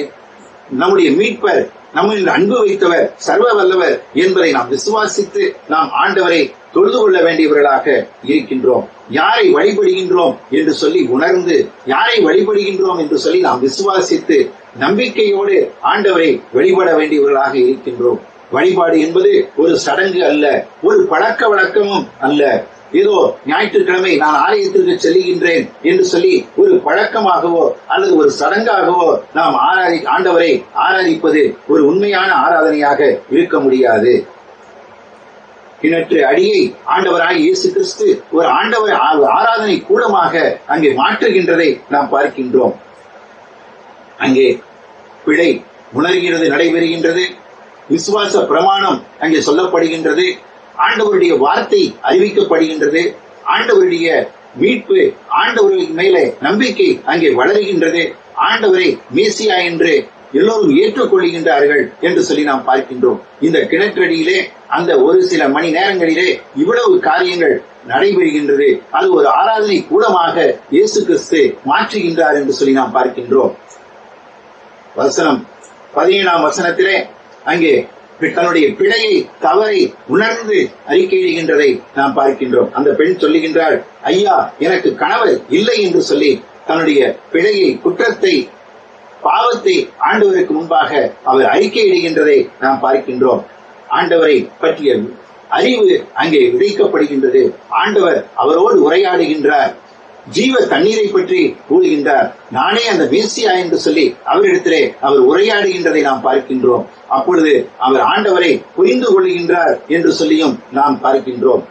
[SPEAKER 2] நம்முடைய மீட்பர், நம்ம அன்பு வைத்தவர், சர்வ வல்லவர் என்பதை நாம் விசுவாசித்து நாம் ஆண்டவரை தொழுது கொள்ள வேண்டியவர்களாக இருக்கின்றோம். யாரை வழிபடுகின்றோம் என்று சொல்லி உணர்ந்து, யாரை வழிபடுகின்றோம் என்று சொல்லி நாம் விசுவாசித்து நம்பிக்கையோடு ஆண்டவரை வழிபட வேண்டியவர்களாக இருக்கின்றோம். வழிபாடு என்பது ஒரு சடங்கு அல்ல, ஒரு பழக்க வழக்கமும் அல்ல. ஏதோ ஞாயிற்றுக்கிழமை நான் ஆலயத்திற்கு செல்லுகின்றேன் என்று சொல்லி ஒரு பழக்கமாகவோ அல்லது ஒரு சடங்காகவோ நாம் ஆண்டவரை ஆராதிப்பது ஒரு உண்மையான ஆராதனையாக இருக்க முடியாது. கிணற்று அடியை ஆண்டவராக இயேசு கிறிஸ்து ஒரு ஆண்டவர் ஆராதனை கூடமாக அங்கே மாற்றுகின்றதை நாம் பார்க்கின்றோம். அங்கே பிழை உணர்கிறது, நடைபெறுகின்றது. விசுவாச பிரமாணம் அங்கே சொல்லப்படுகின்றது. ஆண்டவருடைய வார்த்தை அறிவிக்கப்படுகின்றது. ஆண்டவருடைய மீட்பு, ஆண்டவரின் மேலே நம்பிக்கை அங்கே வளர்கின்றது. ஆண்டவரை மேசியா என்று எல்லோரும் ஏற்றுக்கொள்கின்றார்கள் என்று சொல்லி நாம் பார்க்கின்றோம். இந்த கிணற்றடியிலே அந்த ஒரு சில மணி நேரங்களிலே இவ்வளவு காரியங்கள் நடைபெறுகின்றது. அது ஒரு ஆராதனை கூடமாக இயேசு கிறிஸ்து மாற்றுகின்றார் என்று சொல்லி நாம் பார்க்கின்றோம். வசனம் 17ஆம் வசனத்திலே அங்கே தன்னுடைய பிழையை தவறை உணர்ந்து அறிக்கையிடுகின்றதை நாம் பார்க்கின்றோம். அந்த பெண் சொல்லுகின்றாள், ஐயா எனக்கு கணவர் இல்லை என்று சொல்லி தன்னுடைய பிழையை, குற்றத்தை, பாவத்தை ஆண்டவருக்கு முன்பாக அவர் அறிக்கையிடுகின்றதை நாம் பார்க்கின்றோம். ஆண்டவரை பற்றிய அறிவு அங்கே விதைக்கப்படுகின்றது. ஆண்டவர் அவரோடு உரையாடுகின்றார். ஜீவ தண்ணீரை பற்றி கூறுகின்றார். நானே அந்த மேசியா என்று சொல்லி அவரிடத்திலே அவர் உரையாடுகின்றதை நாம் பார்க்கின்றோம். அப்பொழுது அவர் ஆண்டவரை புரிந்து கொள்கின்றார் என்று சொல்லியும் நாம் பார்க்கின்றோம்.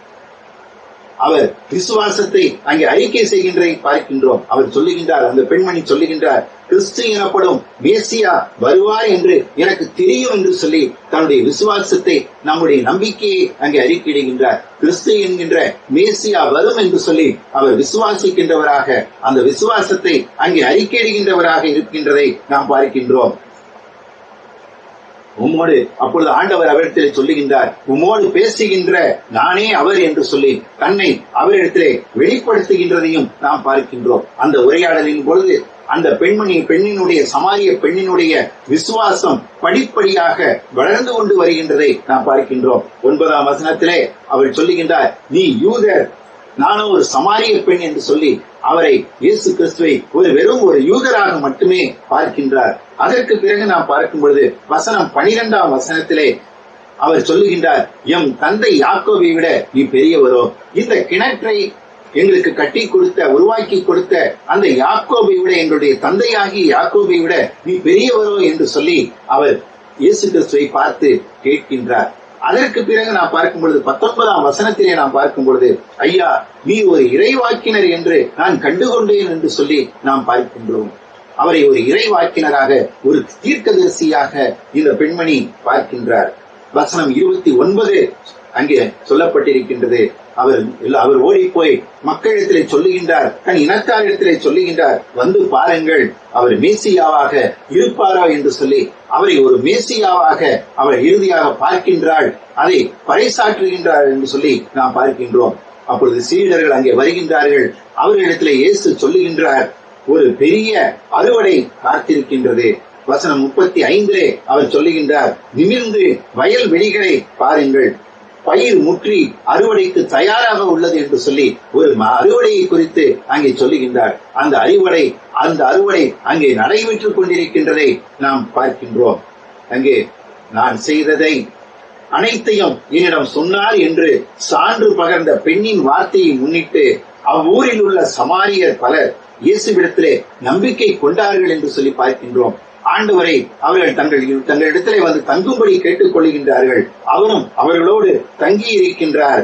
[SPEAKER 2] அவர் விசுவாசத்தை அங்கே அறிக்கை செய்கின்றதை பார்க்கின்றோம். அவர் சொல்லுகின்றார், அந்த பெண்மணி சொல்லுகின்றார், கிறிஸ்து எனப்படும் மேசியா வருவார் என்று எனக்கு தெரியும் என்று சொல்லி தன்னுடைய விசுவாசத்தை, நம்முடைய நம்பிக்கையை அங்கே அறிக்கையிடுகின்றார். கிறிஸ்து என்கின்ற மேசியா வரும் என்று சொல்லி அவர் விசுவாசிக்கின்றவராக, அந்த விசுவாசத்தை அங்கே அறிக்கையிடுகின்றவராக இருக்கின்றதை நாம் பார்க்கின்றோம். உம்மோடு அப்பொழுது ஆண்டவர் அவரிடத்திலே சொல்லுகின்றார், உம்மோடு பேசுகின்ற நானே அவர் என்று சொல்லி தன்னை அவரிடத்திலே வெளிப்படுத்துகின்றதையும் நாம் பார்க்கின்றோம். அந்த உரையாடலின் பொழுது அந்த பெண்ணினுடைய சமாரிய பெண்ணினுடைய விசுவாசம் படிப்படியாக வளர்ந்து கொண்டு வருகின்றதை நாம் பார்க்கின்றோம். 9ஆம் வசனத்திலே அவர் சொல்லுகின்றார், நீ யூதர், நானும் ஒரு சமாரிய பெண் என்று சொல்லி அவரை, இயேசு கிறிஸ்துவை வெறும் ஒரு யூதராக மட்டுமே பார்க்கின்றார். அதற்கு பிறகு நாம் பார்க்கும் பொழுது வசனம் 12ஆம் வசனத்திலே அவர் சொல்லுகின்றார், எம் தந்தை யாக்கோபை விட நீ பெரியவரோ? இந்த கிணற்றை எங்களுக்கு கட்டி கொடுத்த, உருவாக்கி கொடுத்த அந்த யாக்கோபை விட, எங்களுடைய தந்தையாகி யாக்கோபை விட நீ பெரியவரோ என்று சொல்லி அவர் இயேசு கிறிஸ்துவை பார்த்து கேட்கின்றார். அதற்கு பிறகு நாம் பார்க்கும் பொழுது 19ஆம் வசனத்திலே நாம் பார்க்கும் பொழுது, ஐயா நீ ஒரு இறைவாக்கினர் என்று நான் கண்டுகொண்டேன் என்று சொல்லி நாம் பார்க்கின்றோம். அவரை ஒரு இறைவாக்கினராக, ஒரு தீர்க்கதரிசியாக இந்த பெண்மணி பார்க்கின்றார். வசனம் 29 அங்கே சொல்லப்பட்டிருக்கின்றது. அவர் ஓடி போய் மக்களிடத்திலே சொல்லுகின்றார், தன் இனத்தாரிடத்திலே சொல்லுகின்றார், வந்து பாருங்கள் அவர் மேசியாவாக இருப்பாரா என்று சொல்லி அவரை ஒரு மேசியாவாக அவர் இறுதியாக பார்க்கின்றாள், அதை பறைசாற்றுகின்றார் என்று சொல்லி நாம் பார்க்கின்றோம். அப்பொழுது சீடர்கள் அங்கே வருகின்றார்கள். அவர்களிடத்திலே இயேசு சொல்லுகின்றார், ஒரு பெரிய அறுவடை காத்திருக்கின்றது. வசனம் 35 அவர் சொல்லுகின்றார், நிமிர்ந்து வயல் வெளிகளை பாருங்கள், பயிர் முற்றி அறுவடைக்கு தயாராக உள்ளது என்று சொல்லி ஒரு அறுவடையை குறித்து அங்கே சொல்லுகின்றார். அந்த அறுவடை அங்கே நடைபெற்றுக் கொண்டிருக்கின்றதை நாம் பார்க்கின்றோம். அங்கே நான் செய்ததை அனைத்தையும் என்னிடம் சொன்னார் என்று சான்று பகர்ந்த பெண்ணின் வார்த்தையை முன்னிட்டு அவ்வூரில் உள்ள சமாரியர் பலர் இயேசுவிடத்திலே நம்பிக்கை கொண்டார்கள் என்று சொல்லி பார்க்கின்றோம். ஆண்டவரை அவர்கள் தங்களிடத்திலே வந்து தங்கும்படி கேட்டுக் கொள்கின்றார்கள். அவரும் அவர்களோடு தங்கி இருக்கின்றார்.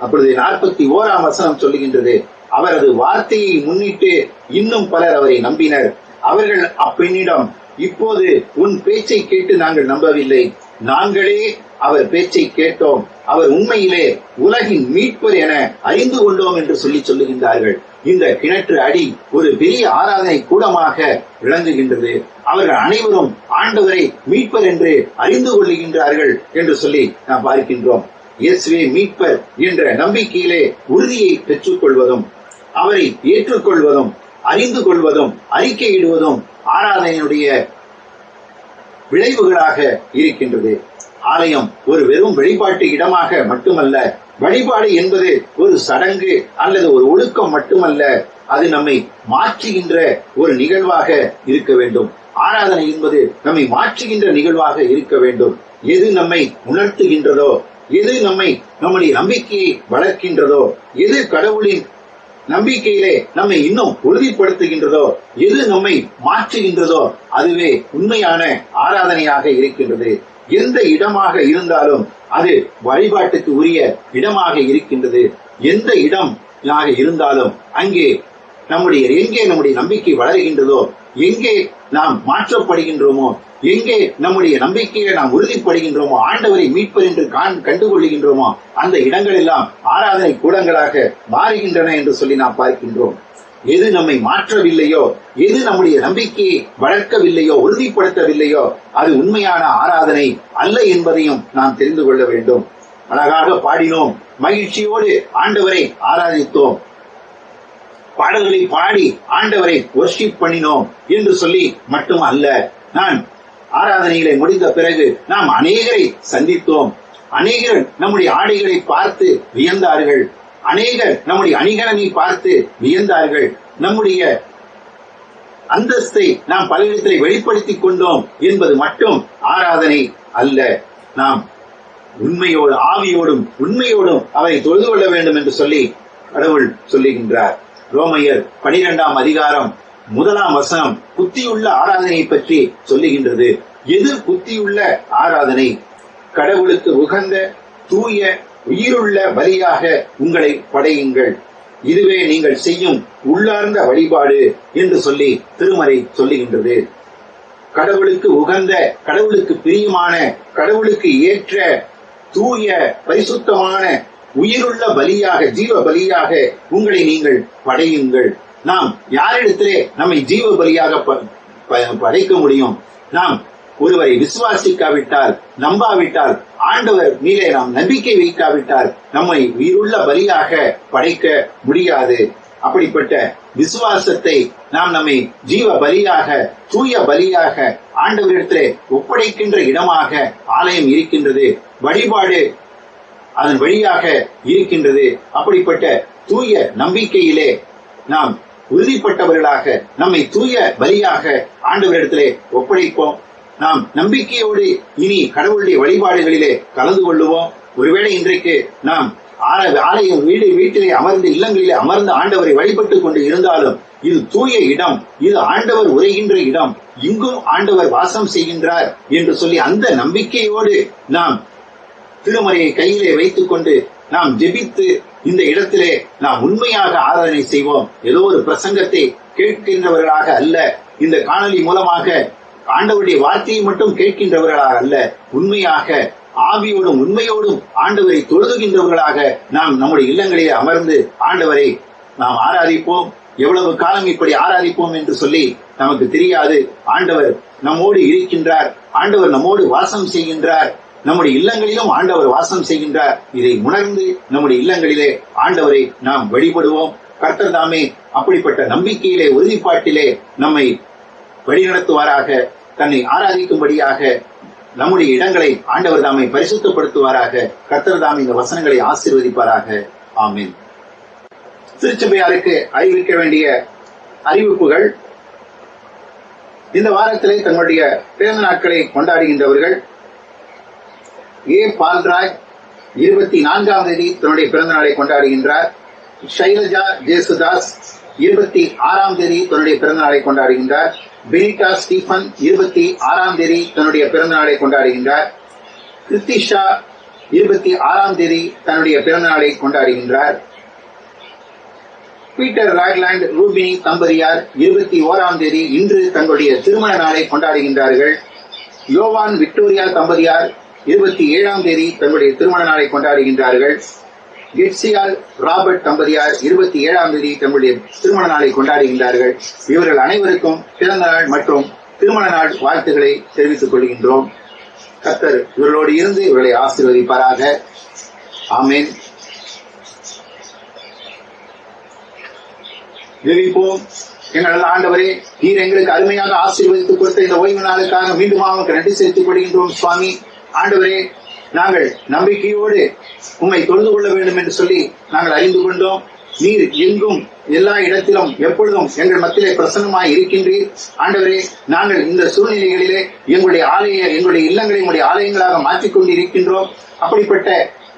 [SPEAKER 2] அப்பொழுது 41ஆம் வசனம் சொல்லுகின்றது, அவரது வார்த்தையை முன்னிட்டு இன்னும் பலர் அவரை நம்பினர். அவர்கள் அப்பெண்ணிடம், இப்போது உன் பேச்சை கேட்டு நாங்கள் நம்பவில்லை, நாங்களே அவர் பேச்சை கேட்டோம், அவர் உண்மையிலே உலகின் மீட்பர் என அறிந்து கொண்டோம் என்று சொல்லுகின்றார்கள். இந்த கிணற்று அடி ஒரு பெரிய ஆராதனை கூடமாக விளங்குகின்றது. அவர்கள் அனைவரும் ஆண்டவரை மீட்பர் என்று அறிந்து கொள்ளுகின்றார்கள் என்று சொல்லி நாம் பார்க்கின்றோம். இயேசுவே மீட்பர் என்ற நம்பிக்கையிலே உறுதியை பெற்றுக் கொள்வதும், அவரை ஏற்றுக்கொள்வதும், அறிந்து கொள்வதும், அறிக்கையிடுவதும் ஆராதனையுடைய விளைவுகளாக இருக்கின்றது. ஆலயம் ஒரு வெறும் வழிபாட்டு இடமாக மட்டுமல்ல, வழிபாடு என்பது ஒரு சடங்கு அல்லது ஒரு ஒழுக்கம் மட்டுமல்ல, அது நம்மை மாற்றுகின்ற ஒரு நிகழ்வாக இருக்க வேண்டும். ஆராதனை என்பது நம்மை மாற்றுகின்ற நிகழ்வாக இருக்க வேண்டும். எது நம்மை உணர்த்துகின்றதோ, எது நம்முடைய நம்பிக்கையை வளர்க்கின்றதோ, எது கடவுளின் நம்பிக்கையிலே நம்மை இன்னும் உறுதிப்படுத்துகின்றதோ, எது நம்மை மாற்றுகின்றதோ, அதுவே உண்மையான ஆராதனையாக இருக்கின்றது. எந்த இடமாக இருந்தாலும் அது வழிபாட்டுக்கு உரிய இடமாக இருக்கின்றது. எந்த இடமாக இருந்தாலும் அங்கே எங்கே நம்முடைய நம்பிக்கை வளர்கின்றதோ, எங்கே நாம் மாற்றப்படுகின்றோமோ, எங்கே நம்முடைய நம்பிக்கையை நாம் உறுதிப்படுகின்றோமோ, ஆண்டவரை மீட்பர் என்று கண்டுகொள்கின்றோமோ, அந்த இடங்கள் எல்லாம் ஆராதனை கூடங்களாக மாறுகின்றன என்று சொல்லி நாம் பார்க்கின்றோம். எது நம்மை மாற்றவில்லையோ, எது நம்முடைய நம்பிக்கையை வளர்க்கவில்லையோ, உறுதிப்படுத்தவில்லையோ, அது உண்மையான ஆராதனை அல்ல என்பதையும் நாம் தெரிந்து கொள்ள வேண்டும். அழகாக பாடினோம், மகிழ்ச்சியோடு ஆண்டவரை ஆராதித்தோம், பாடல்களை பாடி ஆண்டவரை வொர்ஷிப் பண்ணினோம் என்று சொல்லி மட்டும் அல்ல, நான் ஆராதனைகளை முடிந்த பிறகு நாம் அநேகரை சந்தித்தோம். அநேகர் நம்முடைய ஆடைகளை பார்த்து வியந்தார்கள். அநேகர் நம்முடைய அணிகலனை பார்த்து வியந்தார்கள். நம்முடைய அந்தஸ்தை நாம் பலரிடத்திலே வெளிப்படுத்திக் கொண்டோம் என்பது மட்டும் ஆராதனை அல்ல. நாம் உண்மையோடு, ஆவியோடும் உண்மையோடும் அவரை தொழுது கொள்ள வேண்டும் என்று சொல்லி கடவுள் சொல்லுகின்றார். ரோமையர் 12ஆம் அதிகாரம் 1ஆம் வசனம் புத்தியுள்ள ஆராதனை பற்றி சொல்லுகின்றது. எது புத்தியுள்ள ஆராதனை? கடவுளுக்கு உகந்த தூய உயிருள்ள பலியாக உங்களை படையுங்கள், இதுவே நீங்கள் செய்யும் உள்ளார்ந்த வழிபாடு என்று சொல்லி திருமறை சொல்லுகின்றது. கடவுளுக்கு உகந்த, கடவுளுக்கு பிரியமான, கடவுளுக்கு ஏற்ற தூய பரிசுத்தமான உயிருள்ள பலியாக, ஜீவ பலியாக உங்களை நீங்கள் படையுங்கள். நாம் யாரிடத்திலே நம்மை ஜீவ பலியாக படைக்க முடியும்? நாம் ஒருவரை விசுவாசிக்காவிட்டால், நம்பாவிட்டால், ஆண்டவர் மீதே நாம் நம்பிக்கை வைக்காவிட்டால் நம்மை உயிருள்ள பலியாக படைக்க முடியாது. அப்படிப்பட்ட விசுவாசத்தை நாம் நம்மை ஜீவ பலியாக, தூய பலியாக ஆண்டவரிடத்திலே ஒப்படைக்கின்ற இடமாக ஆலயம் இருக்கின்றது. வழிபாடு அதன் வழியாக இருக்கின்றது. அப்படிப்பட்ட தூய நம்பிக்கையிலே நாம் உறுதிப்பட்டவர்களாக நம்மை தூய பலியாக ஆண்டவரிடத்திலே ஒப்படைப்போம். நாம் நம்பிக்கையோடு இனி கடவுளுடைய வழிபாடுகளிலே கலந்து கொள்ளுவோம். ஒருவேளை இன்றைக்கு நாம் ஆலயம் வீட்டிலே அமர்ந்து, இல்லங்களிலே அமர்ந்து ஆண்டவரை வழிபட்டுக் கொண்டு இருந்தாலும் இது தூய இடம், இது ஆண்டவர் உரைகின்ற இடம், இங்கும் ஆண்டவர் வாசம் செய்கின்றார் என்று சொல்லி அந்த நம்பிக்கையோடு நாம் திருமறையை கையிலே வைத்துக் கொண்டு நாம் ஜெபித்து இந்த இடத்திலே நாம் உண்மையாக ஆராதனை செய்வோம். ஏதோ ஒரு பிரசங்கத்தை கேட்கின்றவர்களாக அல்ல, இந்த காணொலி மூலமாக ஆண்டவருடைய வார்த்தையை மட்டும் கேட்கின்றவர்களாக அல்ல, உண்மையாக ஆவியோடும் உண்மையோடும் ஆண்டவரை தொழுதுகின்றவர்களாக நாம் நம்முடைய இல்லங்களிலே அமர்ந்து ஆண்டவரை நாம் ஆராதிப்போம். எவ்வளவு காலம் இப்படி ஆராதிப்போம் என்று சொல்லி நமக்கு தெரியாது. ஆண்டவர் நம்மோடு இருக்கின்றார், ஆண்டவர் நம்மோடு வாசம் செய்கின்றார், நம்முடைய இல்லங்களிலும் ஆண்டவர் வாசம் செய்கின்றார். இதை உணர்ந்து நம்முடைய இல்லங்களிலே ஆண்டவரை நாம் வழிபடுவோம். கர்த்தர் தாமே அப்படிப்பட்ட நம்பிக்கையிலே, உறுதிப்பாட்டிலே நம்மை வழிநடத்துவாராக. தன்னை ஆராதிக்கும்படியாக நம்முடைய இடங்களை ஆண்டவர் தாமை பரிசுத்தப்படுத்துவாராக. கர்த்தர் தாமே இந்த வசனங்களை ஆசீர்வதிப்பாராக. ஆமென். திருச்சபையாருக்கு அறிவிக்க வேண்டிய அறிவிப்புகள். இந்த வாரத்திலே தங்களுடைய பிறந்த நாட்களை கொண்டாடுகின்றவர்கள்: ஏ பால்ராய் 24ஆம் தேதி தன்னுடைய பிறந்த நாளை கொண்டாடுகின்றார். ஷைலஜா ஜேசுதாஸ் 26ஆம் தேதி தன்னுடைய பிறந்த நாளை கொண்டாடுகின்றார். பெனிட்டா ஸ்டீபன் 26ஆம் தேதி தன்னுடைய பிறந்த நாளை கொண்டாடுகின்றார். கிருத்திஷா 26ஆம் தேதி தன்னுடைய பிறந்த நாளை கொண்டாடுகின்றார். பீட்டர் ராய்லாண்ட் ரூபினி தம்பதியார் 21ஆம் தேதி இன்று தங்களுடைய திருமண நாளை கொண்டாடுகின்றார்கள். யோவான் விக்டோரியா தம்பதியார் 27ஆம் தேதி தங்களுடைய திருமண நாளை கொண்டாடுகின்றார்கள். கெட்சியால் ராபர்ட் தம்பதியார் 27ஆம் தேதி தங்களுடைய திருமண நாளை கொண்டாடுகின்றார்கள். இவர்கள் அனைவருக்கும் பிறந்த நாள் மற்றும் திருமண நாள் வாழ்த்துக்களை தெரிவித்துக் கொள்கின்றோம். கர்த்தர் இவர்களோடு இருந்து இவர்களை ஆசீர்வதிப்பாராக. ஆமென். ஜெபிப்போம். எங்கள் ஆண்டவரே, நீர் எங்களுக்கு அருமையாக ஆசீர்வதித்துக் கொடுத்த இந்த ஓய்வு நாளுக்காக மீண்டும் அவருக்கு நன்றி செலுத்திக் கொள்கின்றோம். சுவாமி ஆண்டவரே, நாங்கள் நம்பிக்கையோடு உம்மை தொழுது கொள்ள வேண்டும் என்று சொல்லி நாங்கள் அறிந்து கொண்டோம். நீர் எங்கும் எல்லா இடத்திலும் எப்பொழுதும் எங்கள் மத்தியிலே பிரசன்னமாய் இருக்கின்றீர். ஆண்டவரே, நாங்கள் இந்த சூழ்நிலைகளிலே எங்களுடைய இல்லங்களை உங்களுடைய ஆலயங்களாக மாற்றிக்கொண்டு இருக்கின்றோம். அப்படிப்பட்ட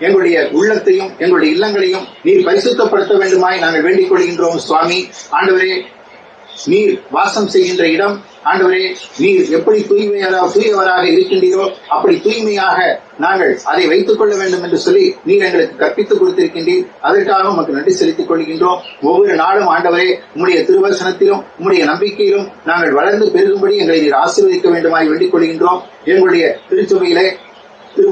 [SPEAKER 2] எங்களுடைய உள்ளத்தையும் எங்களுடைய இல்லங்களையும் நீர் பரிசுத்தப்படுத்த வேண்டுமாய் நாங்கள் வேண்டிக் கொள்கின்றோம். சுவாமி ஆண்டவரே, நீர் வாசம் செய்கின்ற இடம், ஆண்டவரே, நீர் எப்படி தூயவராக இருக்கின்றீரோ அப்படி தூய்மையாக நாங்கள் அதை வைத்துக் கொள்ள வேண்டும் என்று சொல்லி நீர் எங்களுக்கு கற்பித்துக் கொடுத்திருக்கின்றீர். அதற்காக உமக்கு நன்றி செலுத்திக் கொள்கின்றோம். ஒவ்வொரு நாளும் ஆண்டவரே, உம்முடைய திருவசனத்திலும் உம்முடைய நம்பிக்கையிலும் நாங்கள் வளர்ந்து பெருகும்படி எங்களை நீர் ஆசீர்வதிக்க வேண்டுமாய் வேண்டிக் கொள்கின்றோம். எங்களுடைய திருச்சபையிலே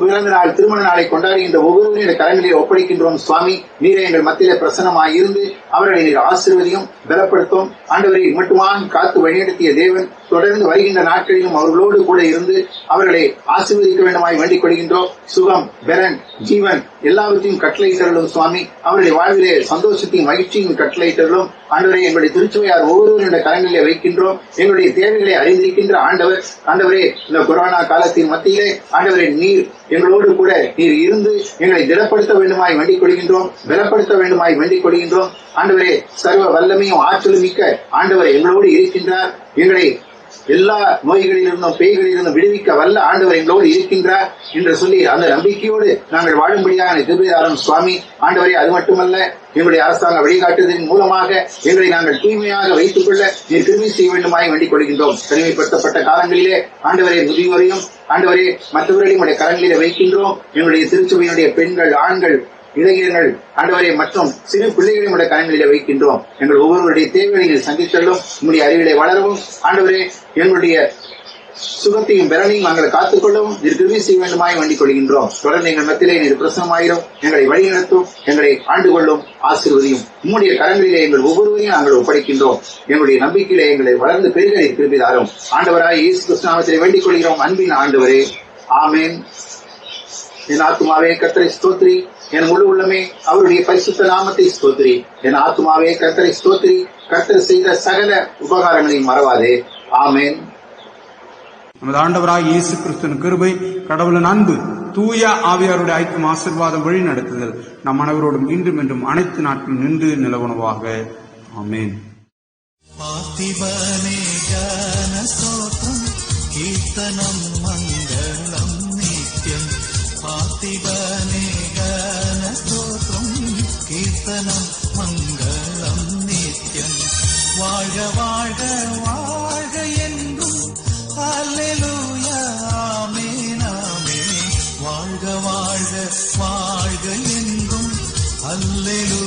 [SPEAKER 2] பிறந்த நாள் திருமண நாளை கொண்டாடுகின்ற ஒவ்வொருவரையும் கரங்களிலே ஒப்படைக்கின்றோம் சுவாமி. நீரே எங்கள் மத்தியிலே பிரசன்னமாய் இருந்து அவர்களை நீர் ஆசீர்வதியும் பலப்படுத்தும். ஆண்டவரை மட்டுமான் காத்து வழிநடத்திய தேவன் தொடர்ந்து வருகின்ற நாட்களிலும் அவர்களோடு கூட இருந்து அவர்களை ஆசீர்வதிக்க வேண்டுமாய் வேண்டிக் கொள்கின்றோம். சுகம், பலன், ஜீவன் எல்லாவற்றையும் கட்டளையிட்டர்களும் சுவாமி. அவருடைய வாழ்விலே சந்தோஷத்தையும் மகிழ்ச்சியும் கட்டளையிட்டர்களும். ஆண்டவரை எங்களுடைய திருச்சுவையார் ஒவ்வொருவருடைய கரங்களிலே வைக்கின்றோம். எங்களுடைய தேவைகளை அறிந்திருக்கின்ற ஆண்டவரே இந்த கொரோனா காலத்தின் மத்தியிலே ஆண்டவரே நீர் எங்களோடு கூட நீர் இருந்து எங்களை திடப்படுத்த வேண்டுமாய் வேண்டிக் கொள்கின்றோம், பலப்படுத்த வேண்டுமாய் வேண்டிக் கொள்கின்றோம். ஆண்டவரே சர்வ வல்லமையும் ஆற்றலும் மிக்க ஆண்டவரை எங்களோடு இருக்கின்றார். எங்களை எல்லா நோய்களிலிருந்தும் பேய்களிலிருந்தும் விடுவிக்க வல்ல ஆண்டவர் எங்களோடு இருக்கின்றார் என்று சொல்லி அந்த நம்பிக்கையோடு நாங்கள் வாழும்படியாக கிருபைதாரும் சுவாமி. ஆண்டவரே அது மட்டுமல்ல, எங்களுடைய அரசாங்க வழிகாட்டுதலின் மூலமாக எங்களை நாங்கள் தூய்மையாக வைத்துக் கொள்ள நீர் கிருபை செய்ய வேண்டுமாய் வேண்டிக் கொள்கின்றோம். தனிமைப்படுத்தப்பட்ட காலங்களிலே ஆண்டவரே முதியோரையும் ஆண்டவரே மற்றவர்களையும் உடைய கரங்களிலே வைக்கின்றோம். எங்களுடைய திருச்சபையினுடைய பெண்கள், ஆண்கள், இளைஞர்கள் ஆண்டவரே மற்றும் சிறு பிள்ளைகளையும் உடைய கரங்களிலே வைக்கின்றோம். எங்கள் ஒவ்வொருவருடைய தேவைகளை சந்தித்தலும் உங்களுடைய அறிவிலை வளரவும் ஆண்டவரே எங்களுடைய சுகத்தையும் பலனையும் நாங்கள் காத்துக்கொள்ளவும் நீர் கிருபை செய்ய வேண்டுமாய் வேண்டிக் கொள்கின்றோம். தொடர்ந்து எங்கள் மத்தியிலே நீர் பிரசன்னமாயிரும், எங்களை வழிநடத்தும், எங்களை ஆண்டு கொள்ளும், ஆசீர்வதியும். உம்முடைய கரங்களிலே எங்கள் ஒவ்வொருவரையும் நாங்கள் ஒப்படைக்கின்றோம். எங்களுடைய நம்பிக்கையிலே எங்களை வளர்ந்து பெருக நீர் கிருபை தாரும். ஆண்டவராய் இயேசு கிறிஸ்து நாமத்திலே வேண்டிக் கொள்கிறோம் அன்பின் ஆண்டவரே, ஆமேன். என் ஆத்துமாவே கர்த்தரை ஸ்தோத்திரி, என் முழு உள்ளமே அவருடைய பரிசுத்த நாமத்தை ஸ்தோத்திரி. என் ஆத்துமாவே கர்த்தரை ஸ்தோத்திரி, கர்த்தர் செய்த சகல உபகாரங்களையும் மறவாதே. ஆமேன்.
[SPEAKER 7] நமது ஆண்டவராக இயேசு கிறிஸ்துவின் கிருபை, கடவுளின் அன்பு, தூய ஆவியாருடைய ஐக்கியம், ஆசீர்வாதம், வழி நடத்துதல் நம் அனைவரோடும் இன்றும் என்றும் அனைத்து நாட்களும் நின்று நிலவனவாக. ஆமேன்.
[SPEAKER 1] பார்த்திபனே கன ஸ்தோத்திரம், கீர்த்தனம் மங்களம் நித்யம். பார்த்திபனே கன ஸ்தோத்திரம், கீர்த்தனம் மங்களம் நித்யம். வாழ்க வாழ்க வாழ்க என்றும் அல்லேலூயா, ஆமென் ஆமென். வாழ்க வாழ்க வாழ்க என்றும் அல்லேலூயா.